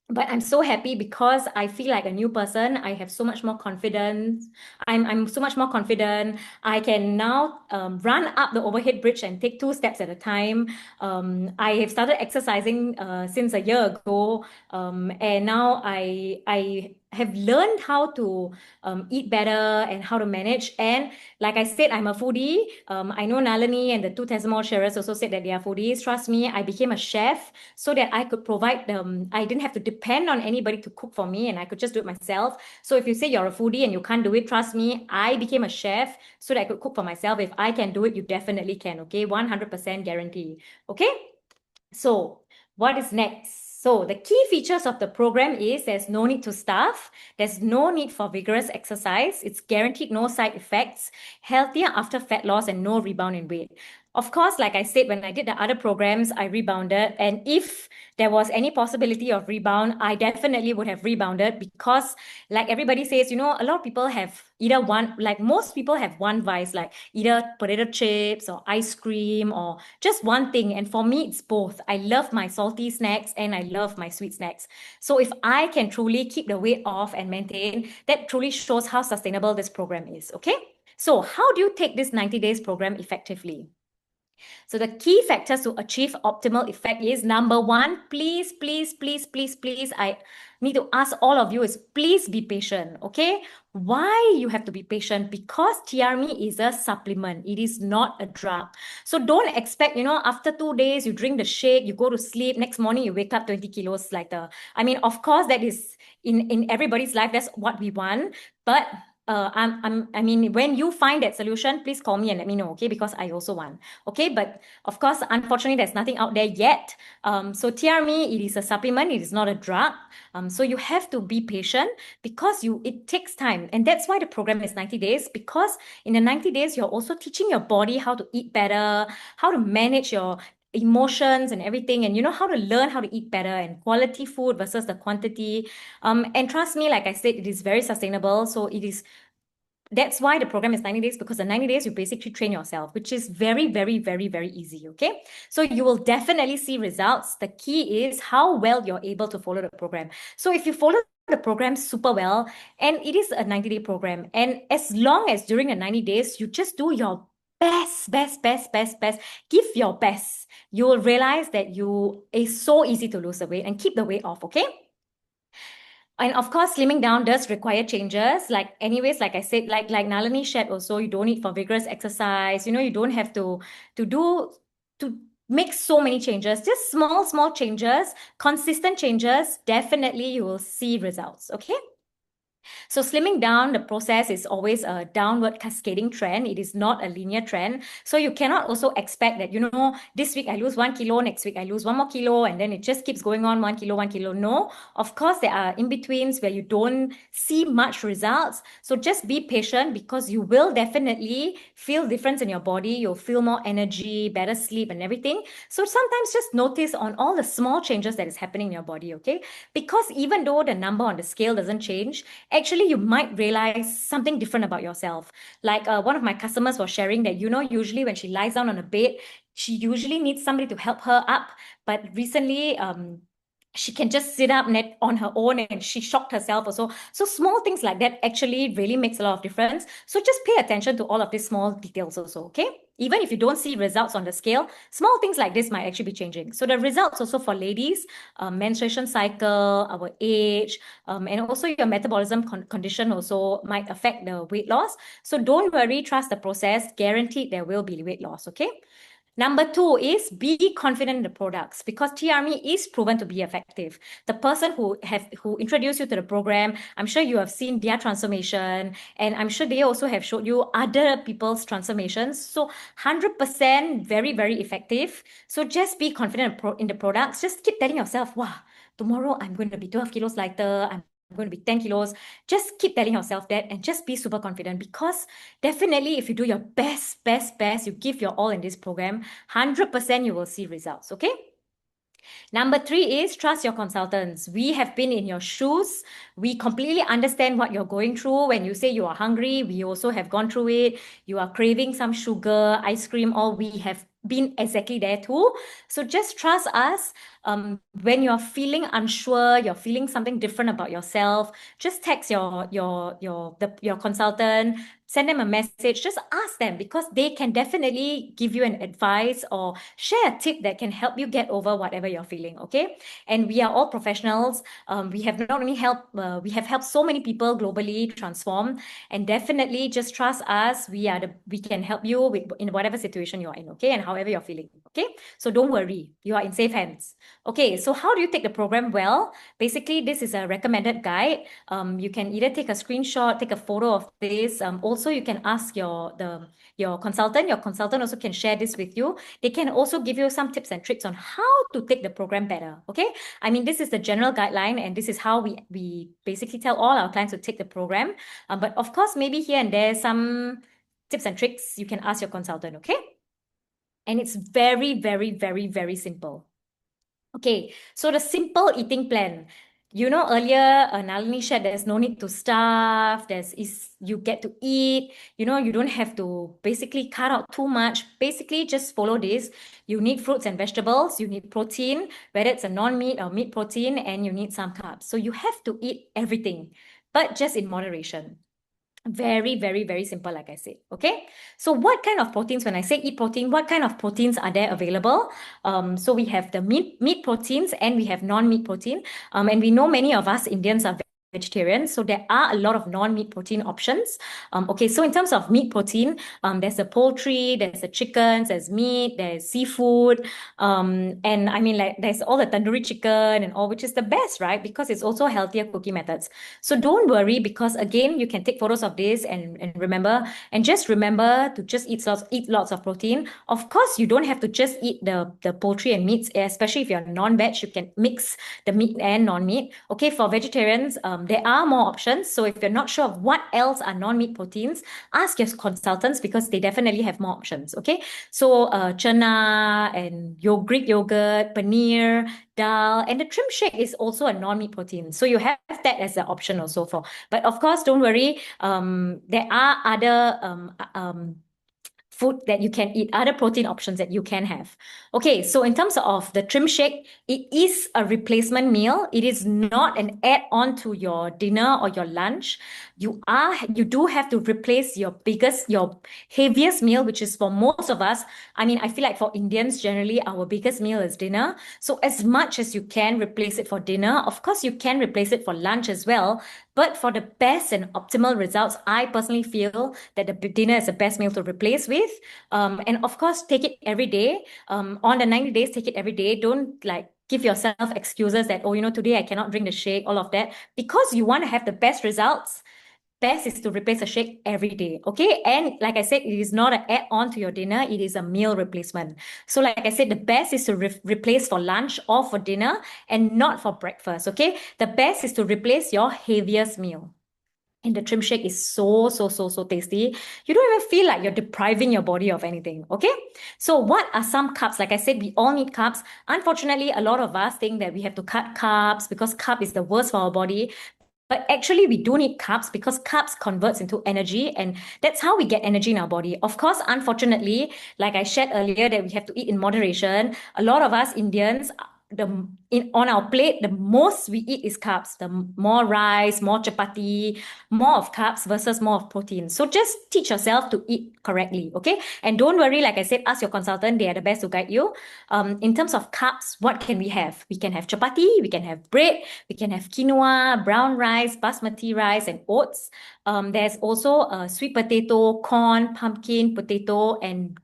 But I'm so happy, because I feel like a new person. I have so much more confidence. I'm so much more confident. I can now run up the overhead bridge and take 2 steps at a time. I have started exercising since a year ago, and now I have learned how to eat better and how to manage. And like I said, I'm a foodie. I know Nalani and the two Tesamol sharers also said that they are foodies. Trust me, I became a chef so that I could provide them. I didn't have to depend on anybody to cook for me, and I could just do it myself. So if you say you're a foodie and you can't do it, trust me, I became a chef so that I could cook for myself. If I can do it, you definitely can. Okay, 100% guarantee. Okay, so what is next? So the key features of the program is there's no need to starve, there's no need for vigorous exercise, it's guaranteed no side effects, healthier after fat loss, and no rebound in weight. Of course, like I said, when I did the other programs, I rebounded. And if there was any possibility of rebound, I definitely would have rebounded because, like everybody says, a lot of people have either one, like most people have one vice, like either potato chips or ice cream or just one thing. And for me, it's both. I love my salty snacks and I love my sweet snacks. So if I can truly keep the weight off and maintain, that truly shows how sustainable this program is. Okay. So how do you take this 90 days program effectively? So the key factors to achieve optimal effect is number one, please, I need to ask all of you is please be patient, okay? Why you have to be patient? Because TRME is a supplement. It is not a drug. So don't expect, after 2 days, you drink the shake, you go to sleep, next morning, you wake up 20 kilos lighter. I mean, of course, that is in everybody's life, that's what we want. But I mean, when you find that solution, please call me and let me know, okay? Because I also want, okay? But of course, unfortunately, there's nothing out there yet. So TRME, it is a supplement, it is not a drug. So you have to be patient because it takes time. And that's why the program is 90 days, because in the 90 days, you're also teaching your body how to eat better, how to manage your emotions and everything, and how to learn how to eat better and quality food versus the quantity. And trust me, like I said, it is very sustainable. So that's why the program is 90 days, because the 90 days you basically train yourself, which is very, very, very, very easy. Okay. So you will definitely see results. The key is how well you're able to follow the program. So if you follow the program super well, and it is a 90-day program, and as long as during the 90 days, you just do your best, give your best, you will realize that it's so easy to lose the weight and keep the weight off. Okay. And of course, slimming down does require changes. Like I said, like Nalani shared also, you don't need for vigorous exercise. You don't have to make so many changes. Just small changes, consistent changes. Definitely, you will see results. Okay. So slimming down, the process is always a downward cascading trend. It is not a linear trend. So you cannot also expect that, this week I lose 1 kilo, next week I lose 1 more kilo, and then it just keeps going on 1 kilo, 1 kilo. No, of course, there are in-betweens where you don't see much results. So just be patient, because you will definitely feel difference in your body. You'll feel more energy, better sleep and everything. So sometimes just notice on all the small changes that is happening in your body, okay? Because even though the number on the scale doesn't change, actually you might realize something different about yourself. Like one of my customers was sharing that, usually when she lies down on a bed, she usually needs somebody to help her up. But recently, she can just sit up net on her own, and she shocked herself also. So small things like that actually really makes a lot of difference. So just pay attention to all of these small details also, okay? Even if you don't see results on the scale, small things like this might actually be changing. So the results also for ladies, menstruation cycle, our age, and also your metabolism condition also might affect the weight loss. So don't worry, trust the process. Guaranteed there will be weight loss, okay? Number 2 is be confident in the products, because TRME is proven to be effective. The person who introduced you to the program, I'm sure you have seen their transformation, and I'm sure they also have showed you other people's transformations. So 100% very, very effective. So just be confident in the products. Just keep telling yourself, wow, tomorrow I'm going to be 12 kilos lighter. I'm going to be 10 kilos. Just keep telling yourself that, and just be super confident, because definitely if you do your best, you give your all in this program, 100% you will see results, okay? Number 3 is trust your consultants. We have been in your shoes. We completely understand what you're going through. When you say you are hungry, we also have gone through it. You are craving some sugar, ice cream, all we have been exactly there too. So just trust us. When you're feeling unsure, you're feeling something different about yourself, just text your consultant, send them a message, just ask them, because they can definitely give you an advice or share a tip that can help you get over whatever you're feeling, okay? And we are all professionals. We have not only helped, we have helped so many people globally transform, and definitely just trust us. We can help you in whatever situation you're in, okay? And however you're feeling, okay? So don't worry, you are in safe hands. Okay, so how do you take the program well? Basically, this is a recommended guide. You can either take a screenshot, take a photo of this. Also, also you can ask your consultant. Your consultant also can share this with you. They can also give you some tips and tricks on how to take the program better. Okay, I mean, this is the general guideline, and this is how we basically tell all our clients to take the program. But of course, maybe here and there some tips and tricks you can ask your consultant. Okay, and it's very, very, very, very simple. Okay, so the simple eating plan. You know, earlier Nalani shared there's no need to starve. You get to eat. You know, you don't have to basically cut out too much. Basically, just follow this. You need fruits and vegetables. You need protein, whether it's a non-meat or meat protein, and you need some carbs. So you have to eat everything, but just in moderation. Very, very, very simple, like I said. Okay. So what kind of proteins, when I say eat protein, what kind of proteins are there available? So we have the meat proteins and we have non-meat protein. And we know many of us Indians are vegetarian, so there are a lot of non-meat protein options. Okay, so in terms of meat protein, there's the poultry, there's the chickens, there's meat, there's seafood, and I mean, like, there's all the tandoori chicken and all, which is the best, right? Because it's also healthier cooking methods. So don't worry, because again, you can take photos of this and just remember to just eat lots of protein. Of course, you don't have to just eat the poultry and meats, especially if you're non-veg, you can mix the meat and non-meat. Okay, for vegetarians, there are more options. So if you're not sure of what else are non-meat proteins, ask your consultants because they definitely have more options. Okay, so chana and Greek yogurt, paneer, dal, and the trim shake is also a non-meat protein. So you have that as an option also for. But of course, don't worry. There are other food that you can eat, other protein options that you can have. Okay, so in terms of the trim shake, it is a replacement meal. It is not an add-on to your dinner or your lunch. You do have to replace your heaviest meal, which is for most of us. I mean, I feel like for Indians, generally, our biggest meal is dinner. So as much as you can replace it for dinner, of course, you can replace it for lunch as well. But for the best and optimal results, I personally feel that the dinner is the best meal to replace with. And of course, take it every day. On the 90 days, take it every day. Don't like give yourself excuses that, oh, today I cannot drink the shake, all of that. Because you want to have the best results, best is to replace a shake every day. Okay. And like I said, it is not an add-on to your dinner. It is a meal replacement. So like I said, the best is to replace for lunch or for dinner and not for breakfast. Okay. The best is to replace your heaviest meal. And the trim shake is so tasty. You don't even feel like you're depriving your body of anything. Okay. So what are some carbs? Like I said, we all need carbs. Unfortunately, a lot of us think that we have to cut carbs because carb is the worst for our body. But actually, we do need carbs because carbs converts into energy, and that's how we get energy in our body. Of course, unfortunately, like I shared earlier, that we have to eat in moderation. A lot of us Indians, on our plate, the most we eat is carbs. The more rice, more chapati, more of carbs versus more of protein. So just teach yourself to eat correctly, okay? And don't worry, like I said, ask your consultant. They are the best to guide you. In terms of carbs, what can we have? We can have chapati, we can have bread, we can have quinoa, brown rice, basmati rice, and oats. There's also sweet potato, corn, pumpkin, potato, and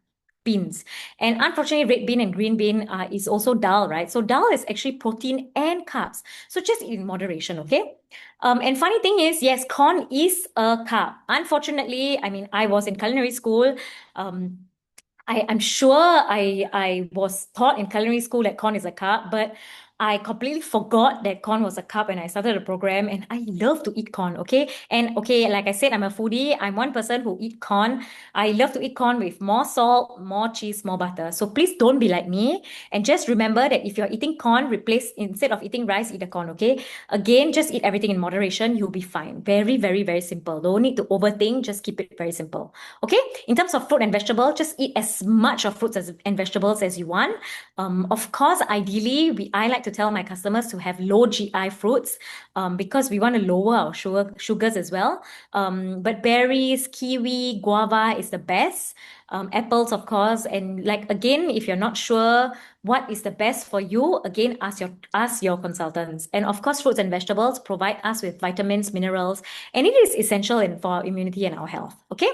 beans. And unfortunately, red bean and green bean is also dal, right? So dal is actually protein and carbs. So just eat in moderation, okay? And funny thing is, yes, corn is a carb. Unfortunately, I mean, I was in culinary school. I'm sure I was taught in culinary school that corn is a carb, but I completely forgot that corn was a carb when I started the program, and I love to eat corn, okay? And okay, like I said, I'm a foodie. I'm one person who eat corn. I love to eat corn with more salt, more cheese, more butter. So please don't be like me. And just remember that if you're eating corn, instead of eating rice, eat the corn, okay? Again, just eat everything in moderation. You'll be fine. Very, very, very simple. Don't need to overthink. Just keep it very simple, okay? In terms of fruit and vegetable, just eat as much of fruits and vegetables as you want. Of course, ideally, I like to tell my customers to have low GI fruits because we want to lower our sugars as well. But berries, kiwi, guava is the best. Apples, of course. And like, again, if you're not sure what is the best for you, again, ask your consultants. And of course, fruits and vegetables provide us with vitamins, minerals, and it is essential for our immunity and our health. Okay.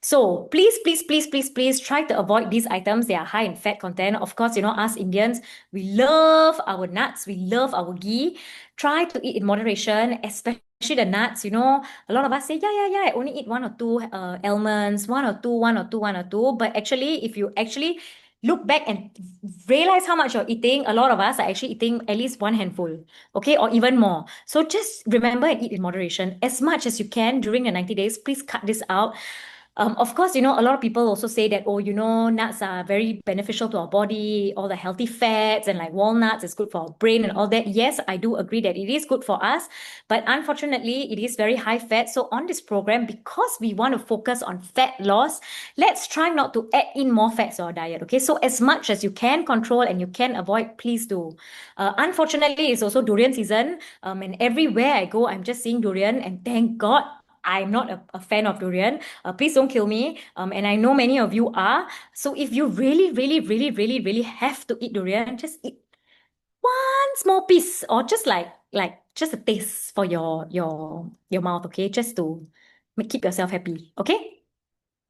So please, please, please, please, please try to avoid these items. They are high in fat content. Of course, us Indians, we love our nuts, we love our ghee. Try to eat in moderation, especially the nuts. A lot of us say, yeah, I only eat one or two almonds, one or two, one or two, one or two. But actually, if you actually look back and realize how much you're eating, a lot of us are actually eating at least one handful, okay, or even more. So just remember and eat in moderation as much as you can during the 90 days. Please cut this out. Of course, a lot of people also say that, oh, nuts are very beneficial to our body, all the healthy fats, and like walnuts is good for our brain and all that. Yes, I do agree that it is good for us, but unfortunately, it is very high fat. So on this program, because we want to focus on fat loss, let's try not to add in more fats to our diet, okay? So as much as you can control and you can avoid, please do. Unfortunately, it's also durian season, and everywhere I go, I'm just seeing durian, and thank God, I'm not a fan of durian. Please don't kill me. And I know many of you are. So if you really, really, really, really, really have to eat durian, just eat one small piece, or just like just a taste for your mouth, okay? Just to keep yourself happy, okay?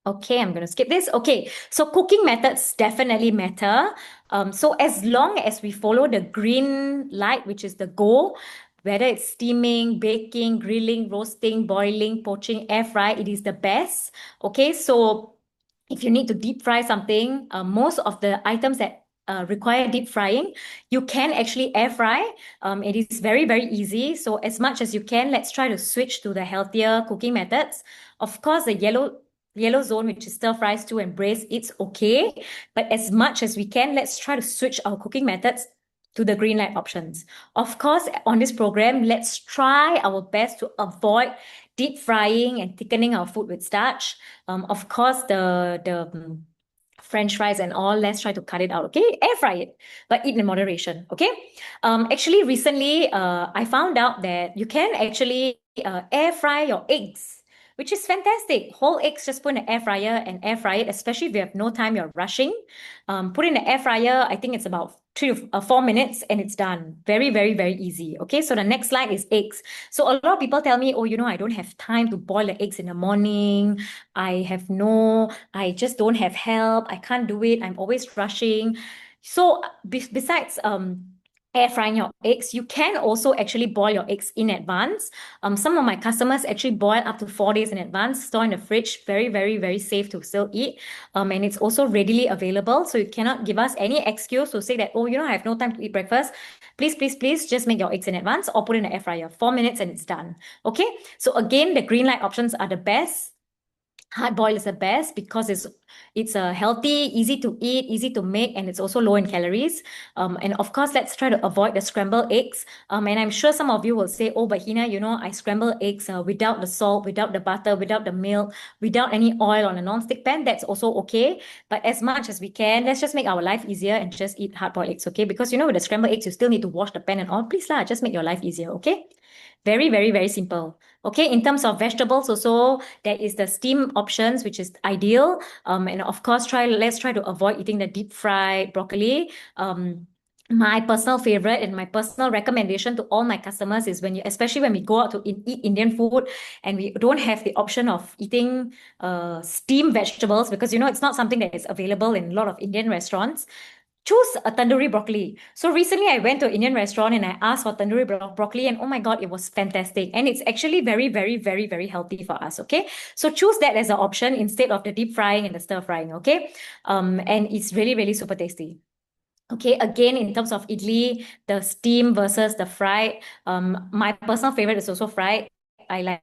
Okay, I'm going to skip this. Okay, so cooking methods definitely matter. So as long as we follow the green light, which is the go, whether it's steaming, baking, grilling, roasting, boiling, poaching, air fry, it is the best. Okay, so if you need to deep fry something, most of the items that require deep frying, you can actually air fry. It is very, very easy. So as much as you can, let's try to switch to the healthier cooking methods. Of course, the yellow zone, which is stir fry, stew, and braise, it's okay. But as much as we can, let's try to switch our cooking methods to the green light options. Of course, on this program, let's try our best to avoid deep frying and thickening our food with starch. Of course, the French fries and all, let's try to cut it out, okay? Air fry it, but eat in moderation, okay? Actually, recently, I found out that you can actually air fry your eggs, which is fantastic. Whole eggs, just put in the air fryer and air fry it, especially if you have no time, you're rushing. Put in the air fryer, I think it's about 4 minutes and it's done. Very, very, very easy. Okay, so the next slide is eggs. So a lot of people tell me, oh, I don't have time to boil the eggs in the morning. I just don't have help. I can't do it. I'm always rushing. So besides air frying your eggs, you can also actually boil your eggs in advance. Some of my customers actually boil up to 4 days in advance, store in the fridge, very, very, very safe to still eat. And it's also readily available. So you cannot give us any excuse to say that, oh, I have no time to eat breakfast. Please, please, please just make your eggs in advance or put in the air fryer. 4 minutes and it's done. Okay. So again, the green light options are the best. Hard boiled is the best because it's a healthy, easy to eat, easy to make, and it's also low in calories. And of course, let's try to avoid the scrambled eggs. And I'm sure some of you will say, oh, but Hina, I scramble eggs without the salt, without the butter, without the milk, without any oil on a non-stick pan. That's also okay. But as much as we can, let's just make our life easier and just eat hard-boiled eggs, okay? Because with the scrambled eggs, you still need to wash the pan and all. Please lah, just make your life easier, okay? Very, very, very simple. Okay, in terms of vegetables also, there is the steam options, which is ideal. And of course, let's try to avoid eating the deep fried broccoli. My personal favorite and my personal recommendation to all my customers is especially when we go out to eat Indian food and we don't have the option of eating steamed vegetables because it's not something that is available in a lot of Indian restaurants. Choose a tandoori broccoli. So recently I went to an Indian restaurant and I asked for tandoori broccoli and oh my God, it was fantastic. And it's actually very, very, very, very healthy for us, okay? So choose that as an option instead of the deep frying and the stir frying, okay? And it's really, really super tasty. Okay, again, in terms of idli, the steam versus the fried, my personal favorite is also fried. I like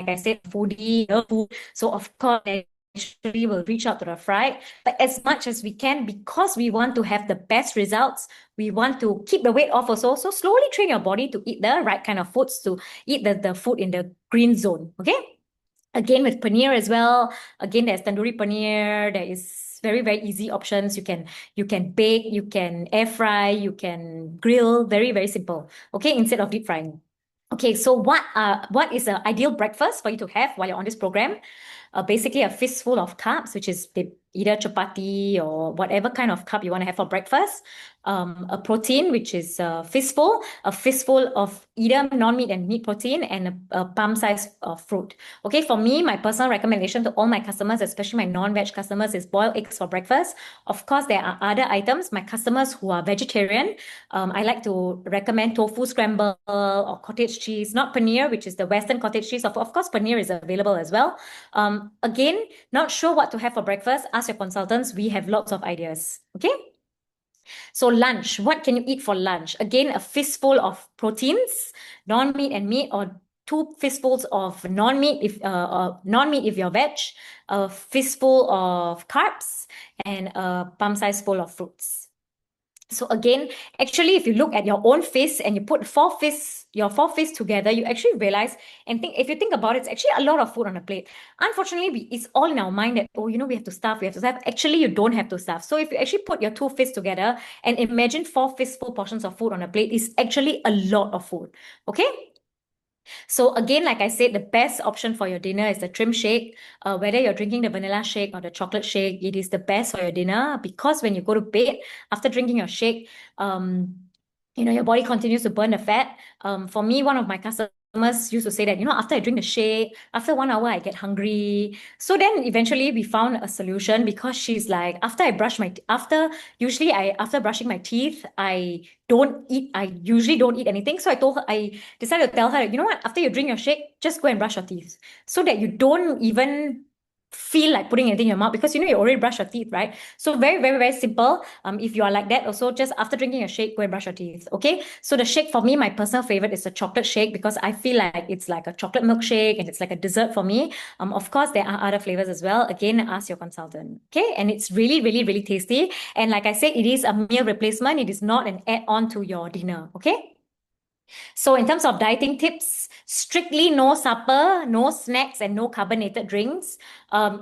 I said, foodie, love food. So of course, naturally we'll reach out to the fried, but as much as we can, because we want to have the best results, we want to keep the weight off also. So slowly train your body to eat the right kind of foods, to eat the food in the green zone. Okay. Again, with paneer as well. Again, there's tandoori paneer. There is very, very easy options. You can bake, you can air fry, you can grill. Very, very simple. Okay, instead of deep frying. Okay, so what is an ideal breakfast for you to have while you're on this program? Basically a fistful of carbs, which is either chapati or whatever kind of carb you want to have for breakfast. a protein, which is a fistful of either non-meat and meat protein, and a palm size of fruit. Okay, for me, my personal recommendation to all my customers, especially my non-veg customers, is boiled eggs for breakfast. Of course, there are other items. My customers who are vegetarian, I like to recommend tofu scramble or cottage cheese, not paneer, which is the Western cottage cheese. Of course, paneer is available as well. Again, not sure what to have for breakfast, ask your consultants. We have lots of ideas. Okay. So lunch, what can you eat for lunch? Again, a fistful of proteins, non-meat and meat, or two fistfuls of non-meat if you're veg, a fistful of carbs, and a palm-sized full of fruits. So again, actually, if you look at your own fist and you put your four fists together, you actually realize and think, if you think about it, it's actually a lot of food on a plate. Unfortunately, it's all in our mind that, oh, we have to starve, we have to starve. Actually, you don't have to starve. So if you actually put your two fists together and imagine four fistful portions of food on a plate, it's actually a lot of food. Okay? So again, like I said, the best option for your dinner is the trim shake. Whether you're drinking the vanilla shake or the chocolate shake, it is the best for your dinner, because when you go to bed after drinking your shake, your body continues to burn the fat. For me, one of my customers used to say that, after I drink the shake, after 1 hour, I get hungry. So then eventually we found a solution, because she's like, after brushing my teeth, I usually don't eat anything. So I decided to tell her, you know what, after you drink your shake, just go and brush your teeth, so that you don't even feel like putting anything in your mouth, because you already brush your teeth, right? So very, very, very simple. If you are like that, also just after drinking a shake, go and brush your teeth. Okay. So the shake for me, my personal favorite is the chocolate shake, because I feel like it's like a chocolate milkshake and it's like a dessert for me. Of course, there are other flavors as well. Again, ask your consultant. Okay. And it's really, really, really tasty. And like I said, it is a meal replacement. It is not an add-on to your dinner. Okay. So in terms of dieting tips, strictly no supper, no snacks, and no carbonated drinks.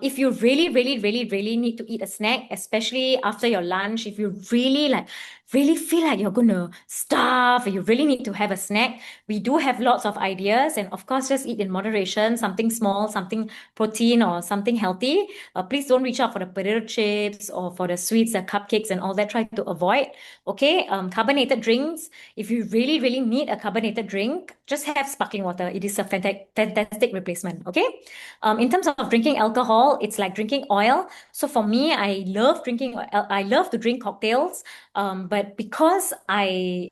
If you really, really, really, really need to eat a snack, especially after your lunch, if you really feel like you're gonna starve, or you really need to have a snack, we do have lots of ideas. And of course, just eat in moderation, something small, something protein, or something healthy. Please don't reach out for the potato chips or for the sweets, the cupcakes, and all that. Try to avoid. Okay. Carbonated drinks, if you really, really need a carbonated drink, just have sparkling water. It is a fantastic replacement. Okay. In terms of drinking alcohol, it's like drinking oil. So for me, I love to drink cocktails. But because I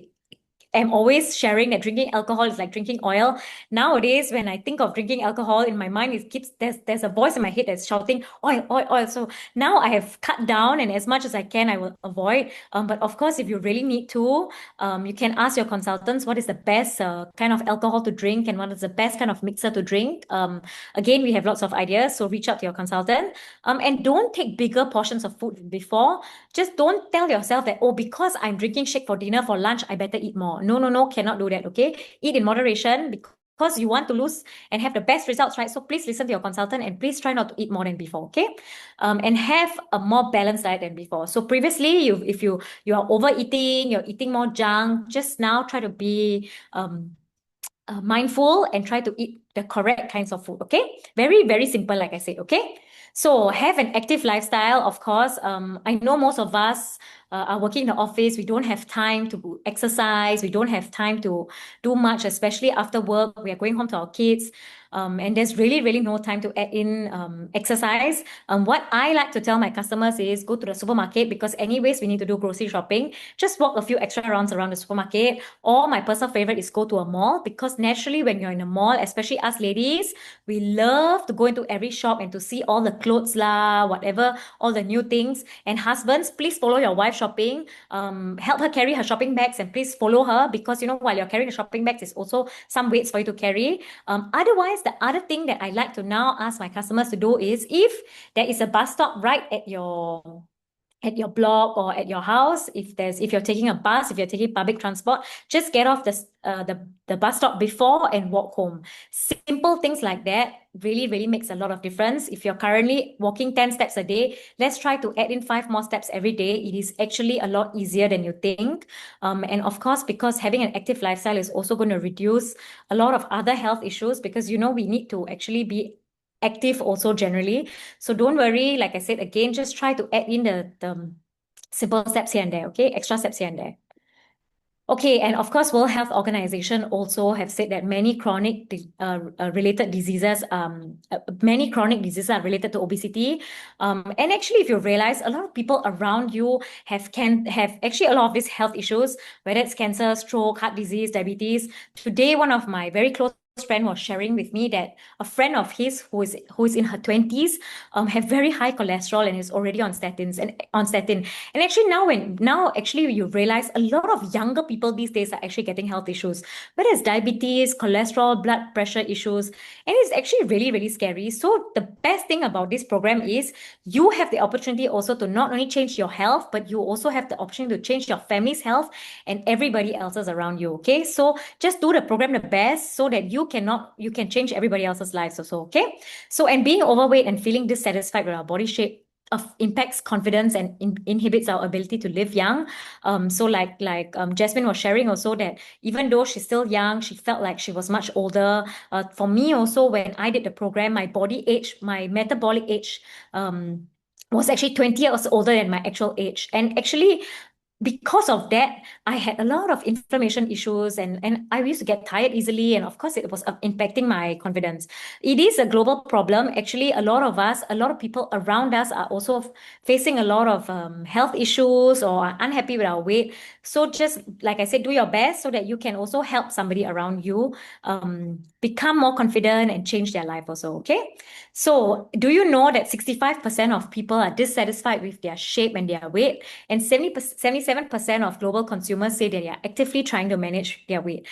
am always sharing that drinking alcohol is like drinking oil. Nowadays, when I think of drinking alcohol, in my mind, there's a voice in my head that's shouting oil, oil, oil. So now I have cut down, and as much as I can, I will avoid. But of course, if you really need to, you can ask your consultants what is the best kind of alcohol to drink and what is the best kind of mixer to drink. Again, we have lots of ideas, so reach out to your consultant. And don't take bigger portions of food before. Just don't tell yourself that, oh, because I'm drinking shake for dinner, for lunch, I better eat more. No, cannot do that, okay? Eat in moderation, because you want to lose and have the best results, right? So please listen to your consultant, and please try not to eat more than before, okay? And have a more balanced diet than before. So previously, if you are overeating, you're eating more junk, just now try to be mindful and try to eat the correct kinds of food. Okay, very, very simple, like I said. Okay, so have an active lifestyle. Of course, I know most of us are working in the office. We don't have time to exercise. We don't have time to do much, especially after work. We are going home to our kids. And there's really, really no time to add in exercise. What I like to tell my customers is go to the supermarket, because anyways, we need to do grocery shopping. Just walk a few extra rounds around the supermarket. Or my personal favorite is go to a mall, because naturally when you're in a mall, especially us ladies, we love to go into every shop and to see all the clothes lah, whatever, all the new things. And husbands, please follow your wife shopping. Help her carry her shopping bags, and please follow her, because while you're carrying the shopping bags, it's also some weights for you to carry. Otherwise, the other thing that I like to now ask my customers to do is, if there is a bus stop right at your block or at your house, if you're taking a bus, if you're taking public transport, just get off the bus stop before and walk home. Simple things like that really, really makes a lot of difference. If you're currently walking 10 steps a day, let's try to add in 5 more steps every day. It is actually a lot easier than you think. And of course, because having an active lifestyle is also going to reduce a lot of other health issues, because we need to actually be active also generally. So don't worry, like I said, again, just try to add in Simple steps here and there, okay? Extra steps here and there. Okay, and of course, World Health Organization also have said that many chronic diseases are related to obesity. And actually, if you realize, a lot of people around you have actually a lot of these health issues, whether it's cancer, stroke, heart disease, diabetes. Today, one of my very close friend was sharing with me that a friend of his who is in her 20s have very high cholesterol and is already on statin. And actually now actually you realize a lot of younger people these days are actually getting health issues, whether it's diabetes, cholesterol, blood pressure issues, and it's actually really, really scary. So the best thing about this program is you have the opportunity also to not only change your health, but you also have the option to change your family's health and everybody else's around you. Okay, so just do the program the best so that you can change everybody else's lives also. Okay, so and being overweight and feeling dissatisfied with our body shape impacts confidence and inhibits our ability to live young. So like Jasmine was sharing also that even though she's still young, she felt like she was much older. For me also, when I did the program, my body age, my metabolic age, was actually 20 years older than my actual age. And actually, because of that, I had a lot of inflammation issues and I used to get tired easily. And of course, it was impacting my confidence. It is a global problem. Actually, a lot of people around us are also facing a lot of health issues or are unhappy with our weight. So just like I said, do your best so that you can also help somebody around you become more confident and change their life also. Okay. So do you know that 65% of people are dissatisfied with their shape and their weight? And 77% of global consumers say that they are actively trying to manage their weight.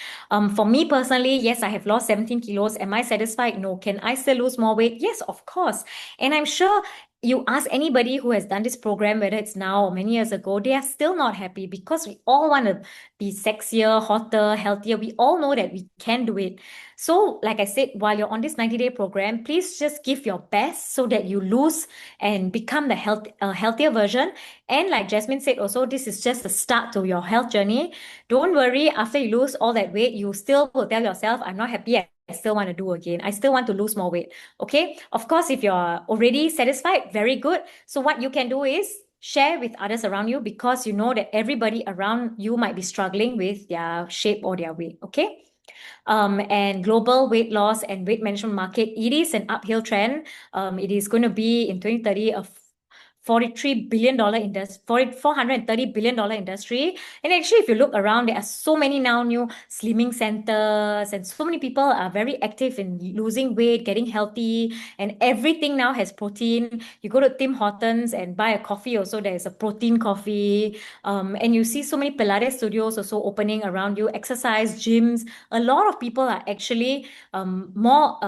For me personally, yes, I have lost 17 kilos. Am I satisfied? No. Can I still lose more weight? Yes, of course. And I'm sure you ask anybody who has done this program, whether it's now or many years ago, they are still not happy because we all want to be sexier, hotter, healthier. We all know that we can do it. So, like I said, while you're on this 90-day program, please just give your best so that you lose and become the healthier version. And like Jasmine said also, this is just the start to your health journey. Don't worry, after you lose all that weight, you still will tell yourself, I'm not happy. I still want to do again. I still want to lose more weight. Okay. Of course, if you're already satisfied, very good. So what you can do is share with others around you because you know that everybody around you might be struggling with their shape or their weight. Okay. And global weight loss and weight management market, it is an uphill trend. It is going to be in 2030 a $43 billion industry, $430 billion industry. And actually, if you look around, there are so many now new slimming centers, and so many people are very active in losing weight, getting healthy, and everything now has protein. You go to Tim Hortons and buy a coffee, also there's a protein coffee. And you see so many Pilates studios also opening around you, exercise gyms. A lot of people are actually more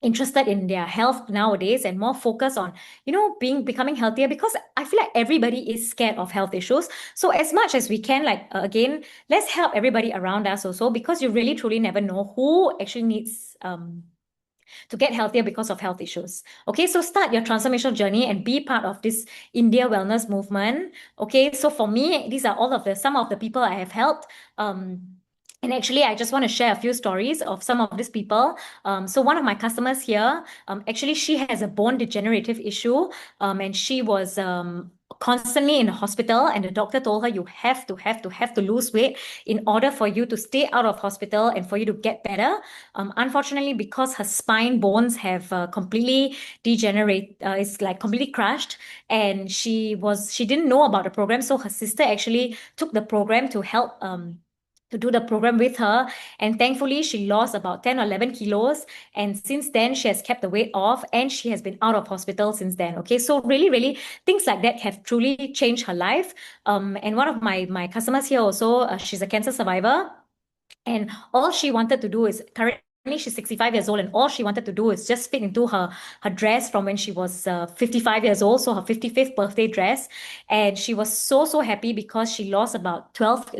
interested in their health nowadays and more focused on becoming healthier because I feel like everybody is scared of health issues. So as much as we can, again, let's help everybody around us also, because you really truly never know who actually needs to get healthier because of health issues. Okay, so start your transformational journey and be part of this India wellness movement. Okay, so for me, these are some of the people I have helped. And actually, I just want to share a few stories of some of these people. So one of my customers here, actually, she has a bone degenerative issue, and she was constantly in the hospital, and the doctor told her, you have to lose weight in order for you to stay out of hospital and for you to get better. Unfortunately, because her spine bones have completely it's like completely crushed, and she didn't know about the program, so her sister actually took the program to help to do the program with her. And thankfully, she lost about 10 or 11 kilos. And since then, she has kept the weight off and she has been out of hospital since then. Okay, so really, really, things like that have truly changed her life. And one of my customers here also, she's a cancer survivor. And all she wanted to do is currently she's 65 years old, and all she wanted to do is just fit into her dress from when she was 55 years old, so her 55th birthday dress. And she was so happy because she lost about 12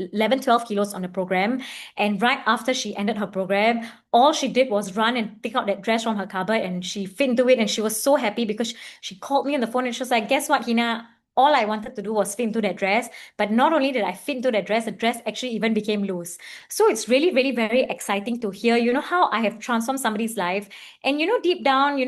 kilos on the program. And right after she ended her program, all she did was run and pick out that dress from her cupboard and she fit into it. And she was so happy because she called me on the phone and she was like, guess what, Hina? all I wanted to do was fit into that dress. But not only did I fit into that dress, the dress actually even became loose. So it's really, really very exciting to hear, how I have transformed somebody's life. And, deep down,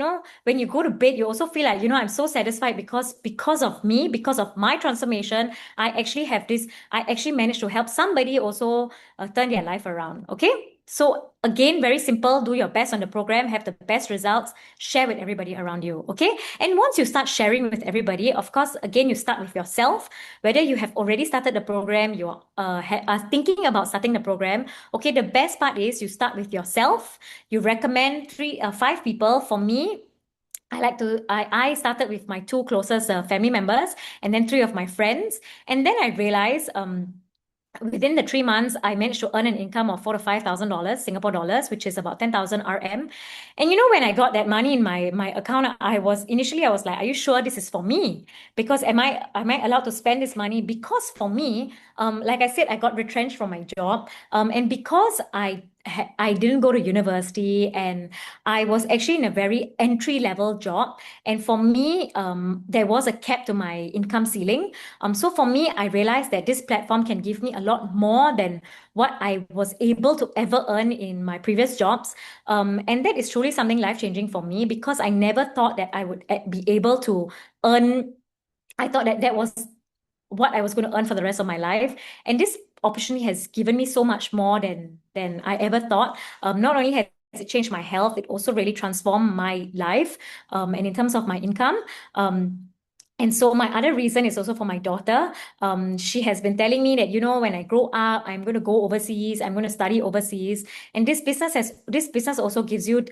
when you go to bed, you also feel like, I'm so satisfied because of me, because of my transformation, I actually managed to help somebody also turn their life around. Okay. So again, very simple, do your best on the program, have the best results, share with everybody around you. Okay. And once you start sharing with everybody, of course, again, you start with yourself. Whether you have already started the program, you are thinking about starting the program. Okay. The best part is you start with yourself. You recommend 5 people. For me, I started with my 2 closest family members and then 3 of my friends. And then I realized, within the 3 months, I managed to earn an income of $4,000 to $5,000 Singapore dollars, which is about 10,000 RM. And when I got that money in my account, I was like, "Are you sure this is for me? Because am I allowed to spend this money?" Because for me, like I said, I got retrenched from my job, and because I didn't go to university, and I was actually in a very entry level job. And for me, there was a cap to my income ceiling. So for me, I realized that this platform can give me a lot more than what I was able to ever earn in my previous jobs. And that is truly something life-changing for me, because I never thought that I would be able to earn. I thought that was what I was going to earn for the rest of my life. And this opportunity has given me so much more than I ever thought. Not only has it changed my health, it also really transformed my life, and in terms of my income. And so my other reason is also for my daughter. She has been telling me that, when I grow up, I'm going to go overseas, I'm going to study overseas. And this business also gives you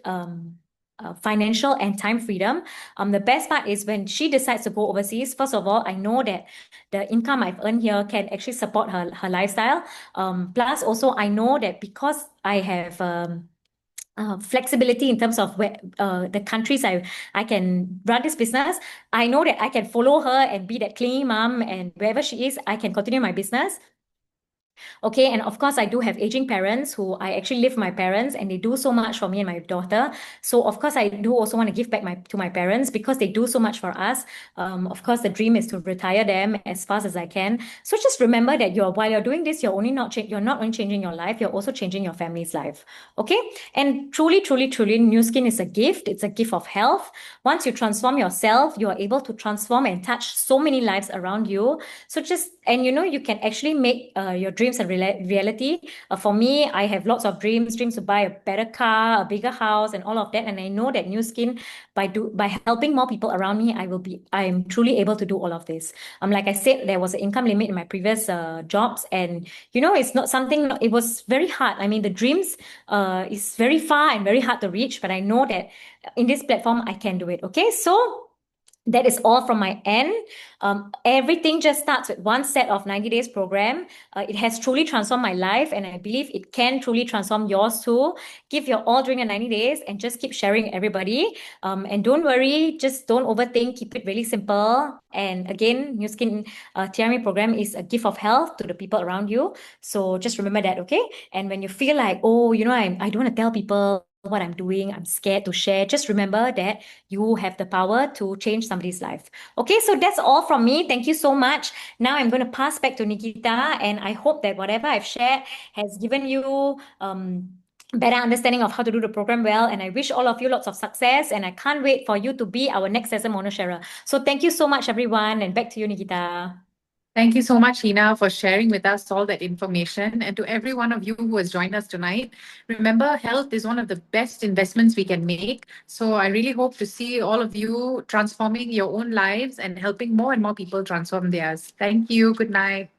financial and time freedom. The best part is when she decides to go overseas, first of all, I know that the income I've earned here can actually support her lifestyle. Plus also, I know that because I have flexibility in terms of where the countries I can run this business. I know that I can follow her and be that clingy mom, and wherever she is, I can continue my business. Okay, and of course, I do have aging parents who I actually live with my parents, and they do so much for me and my daughter. So of course, I do also want to give back to my parents, because they do so much for us. Of course, the dream is to retire them as fast as I can. So just remember that while you're doing this, you're not only changing your life, you're also changing your family's life. Okay, and truly, truly, truly, New Skin is a gift. It's a gift of health. Once you transform yourself, you are able to transform and touch so many lives around you. So you can actually make your dreams a reality. For me, I have lots of dreams to buy a better car, a bigger house, and all of that. And I know that New Skin, by helping more people around me, I am truly able to do all of this. Like I said, there was an income limit in my previous jobs, and it's not something. It was very hard. I mean, the dreams is very far and very hard to reach, but I know that in this platform I can do it. Okay, so that is all from my end. Everything just starts with one set of 90 days program. It has truly transformed my life, and I believe it can truly transform yours too. Give your all during the 90 days and just keep sharing everybody. And don't worry, just don't overthink. Keep it really simple. And again, New Skin TRME program is a gift of health to the people around you. So just remember that, okay? And when you feel like, oh, I don't want to tell people what I'm doing, I'm scared to share, just remember that you have the power to change somebody's life. Okay, so that's all from me. Thank you so much. Now I'm going to pass back to Nikita, and I hope that whatever I've shared has given you better understanding of how to do the program well. And I wish all of you lots of success, and I can't wait for you to be our next session monosharer. So thank you so much, everyone, and back to you, Nikita. Thank you so much, Hina, for sharing with us all that information. And to every one of you who has joined us tonight, remember, health is one of the best investments we can make. So I really hope to see all of you transforming your own lives and helping more and more people transform theirs. Thank you. Good night.